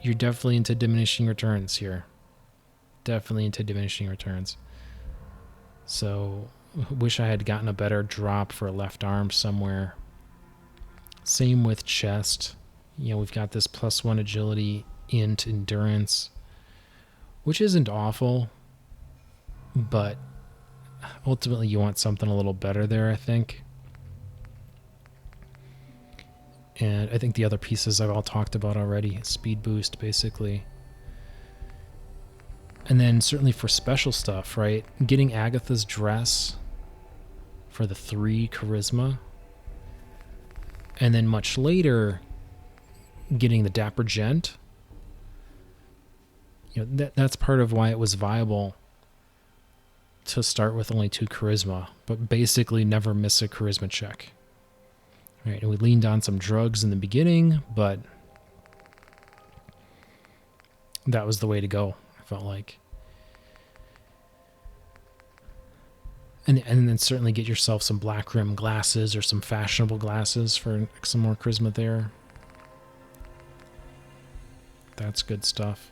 you're definitely into diminishing returns here. Definitely into diminishing returns. So, wish I had gotten a better drop for a left arm somewhere. Same with chest. You know, we've got this +1 agility, int, endurance, which isn't awful, but ultimately you want something a little better there, I think. And I think the other pieces I've all talked about already. Speed boost, basically. And then certainly for special stuff, right? Getting Agatha's dress for the 3 charisma. And then much later, getting the Dapper Gent. You know, that's part of why it was viable to start with only 2 charisma, but basically never miss a charisma check. Right, and we leaned on some drugs in the beginning, but that was the way to go, I felt like. And then certainly get yourself some black rim glasses or some fashionable glasses for some more charisma there. That's good stuff.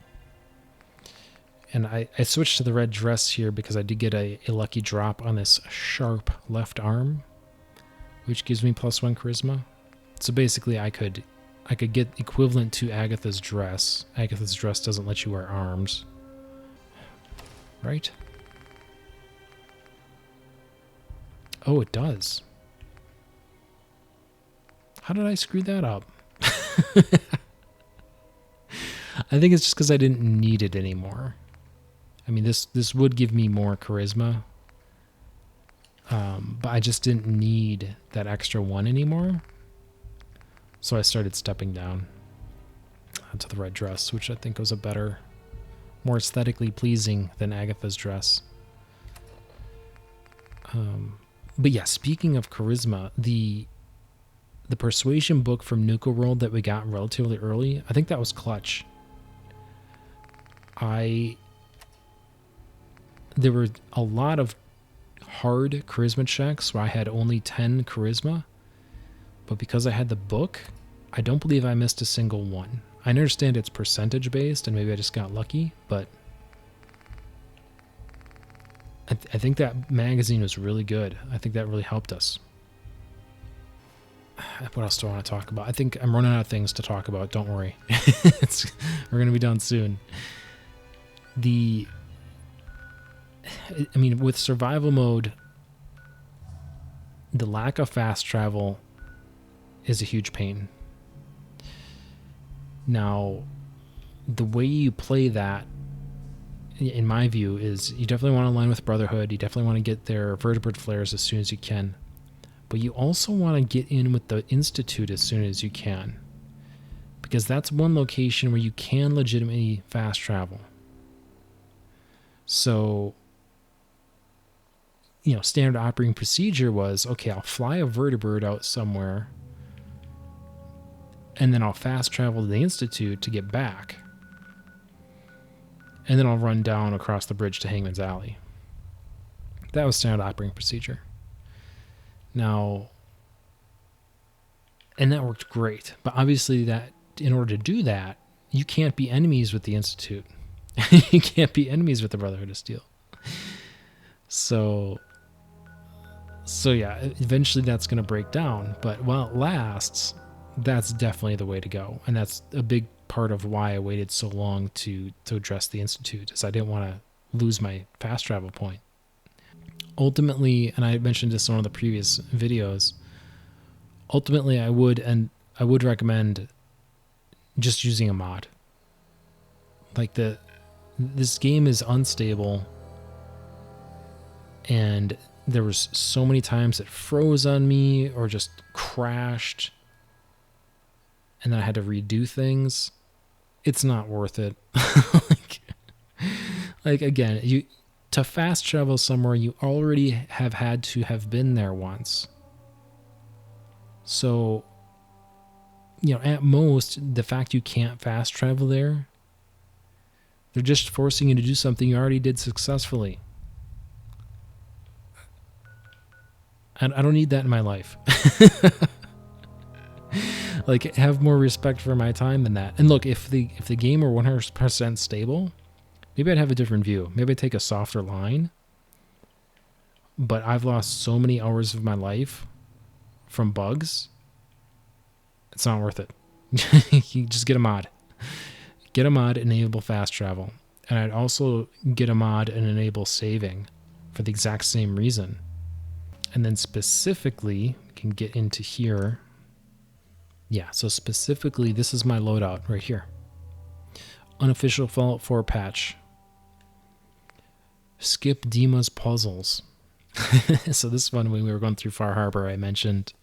And I switched to the red dress here because I did get a lucky drop on this sharp left arm, which gives me +1 charisma. So basically I could get equivalent to Agatha's dress. Agatha's dress doesn't let you wear arms. Right? Oh, it does. How did I screw that up? I think it's just because I didn't need it anymore. I mean, this would give me more charisma. But I just didn't need that extra 1 anymore. So I started stepping down to the red dress, which I think was a better, more aesthetically pleasing than Agatha's dress. But yeah, speaking of charisma, the persuasion book from Nuka World that we got relatively early, I think that was clutch. There were a lot of hard charisma checks where I had only 10 charisma, but because I had the book, I don't believe I missed a single one. I understand it's percentage based and maybe I just got lucky, but I think that magazine was really good. I think that really helped us. What else do I want to talk about? I think I'm running out of things to talk about. Don't worry. We're going to be done soon. I mean, with survival mode, the lack of fast travel is a huge pain. Now, the way you play that, in my view, is you definitely want to align with Brotherhood. You definitely want to get their vertebrate flares as soon as you can. But you also want to get in with the Institute as soon as you can. Because that's one location where you can legitimately fast travel. So, you know, standard operating procedure was, okay, I'll fly a vertebrate out somewhere, and then I'll fast travel to the Institute to get back. And then I'll run down across the bridge to Hangman's Alley. That was standard operating procedure. Now, and that worked great. But obviously that, in order to do that, you can't be enemies with the Institute. You can't be enemies with the Brotherhood of Steel. So yeah, eventually that's going to break down. But while it lasts, that's definitely the way to go. And that's a big part of why I waited so long to address the Institute, is I didn't want to lose my fast travel point. Ultimately, and I mentioned this in one of the previous videos, ultimately I would recommend just using a mod. Like this game is unstable, and there was so many times it froze on me or just crashed, and then I had to redo things. It's not worth it. like again, to fast travel somewhere, you already have had to have been there once. So, at most, the fact you can't fast travel there, they're just forcing you to do something you already did successfully. And I don't need that in my life. Like, have more respect for my time than that. And look, if the game were 100% stable, maybe I'd have a different view. Maybe I'd take a softer line. But I've lost so many hours of my life from bugs. It's not worth it. You just get a mod. Get a mod, enable fast travel. And I'd also get a mod and enable saving for the exact same reason. And then specifically, we can get into here. Yeah, so specifically, this is my loadout right here. Unofficial Fallout 4 patch. Skip Dima's puzzles. So this one, when we were going through Far Harbor, I mentioned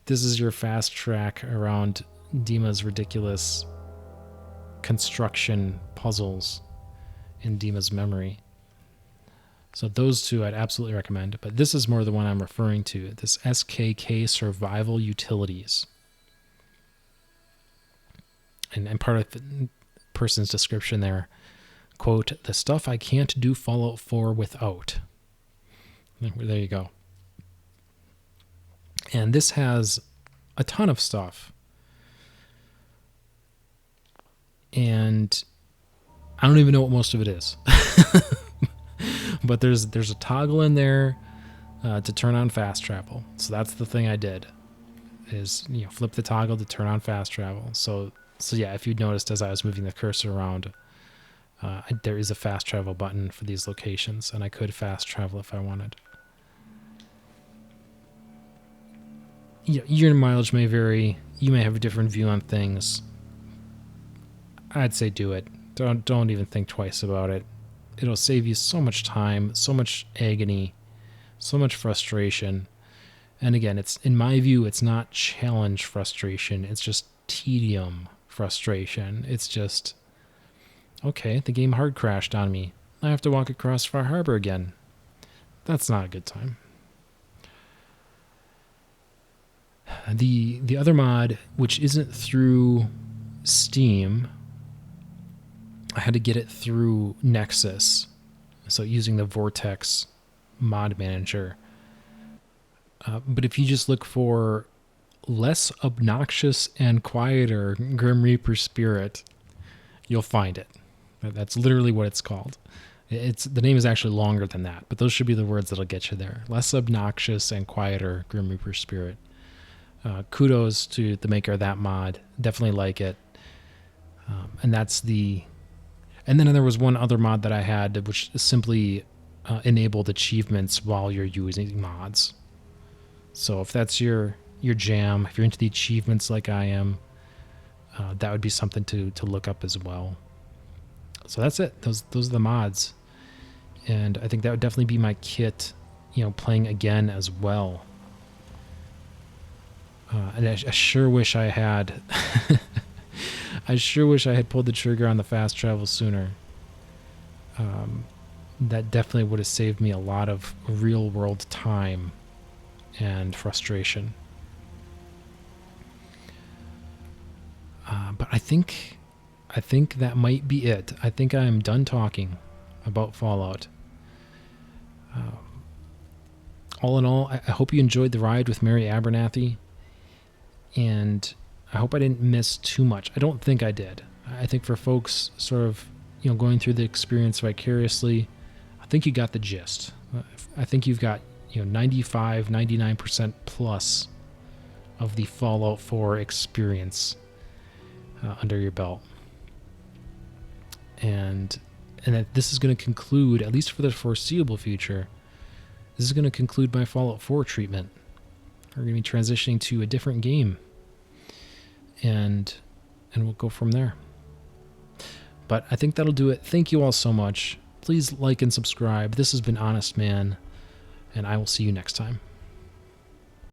this is your fast track around Dima's ridiculous construction puzzles in Dima's memory. So those two I'd absolutely recommend, but this is more the one I'm referring to, this SKK Survival Utilities. And part of the person's description there, quote, "the stuff I can't do Fallout 4 without." There you go. And this has a ton of stuff. And I don't even know what most of it is. But there's a toggle in there to turn on fast travel. So that's the thing I did, is flip the toggle to turn on fast travel. So yeah, if you'd noticed as I was moving the cursor around, there is a fast travel button for these locations, and I could fast travel if I wanted. Your mileage may vary. You may have a different view on things. I'd say do it. Don't even think twice about it. It'll save you so much time, so much agony, so much frustration. And again, it's, in my view, it's not challenge frustration. It's just tedium frustration. It's just, okay, the game hard crashed on me. I have to walk across Far Harbor again. That's not a good time. The other mod, which isn't through Steam, I had to get it through Nexus, so using the Vortex mod manager. But if you just look for less obnoxious and quieter Grim Reaper Spirit, you'll find it. That's literally what it's called. The name is actually longer than that, but those should be the words that'll get you there. Less obnoxious and quieter Grim Reaper Spirit. Kudos to the maker of that mod. Definitely like it. And that's the... And then there was one other mod that I had, which simply enabled achievements while you're using mods. So if that's your jam, if you're into the achievements like I am, that would be something to look up as well. So that's it. Those are the mods. And I think that would definitely be my kit, playing again as well. And I sure wish I had... I sure wish I had pulled the trigger on the fast travel sooner. That definitely would have saved me a lot of real-world time and frustration. But I think that might be it. I think I'm done talking about Fallout. All in all, I hope you enjoyed the ride with Mary Abernathy, and I hope I didn't miss too much. I don't think I did. I think for folks sort of, going through the experience vicariously, I think you got the gist. I think you've got, 95, 99% plus of the Fallout 4 experience. under your belt. And that this is going to conclude, at least for the foreseeable future, this is going to conclude my Fallout 4 treatment. We're going to be transitioning to a different game. And we'll go from there. But I think that'll do it. Thank you all so much. Please like and subscribe. This has been Honest Man, and I will see you next time.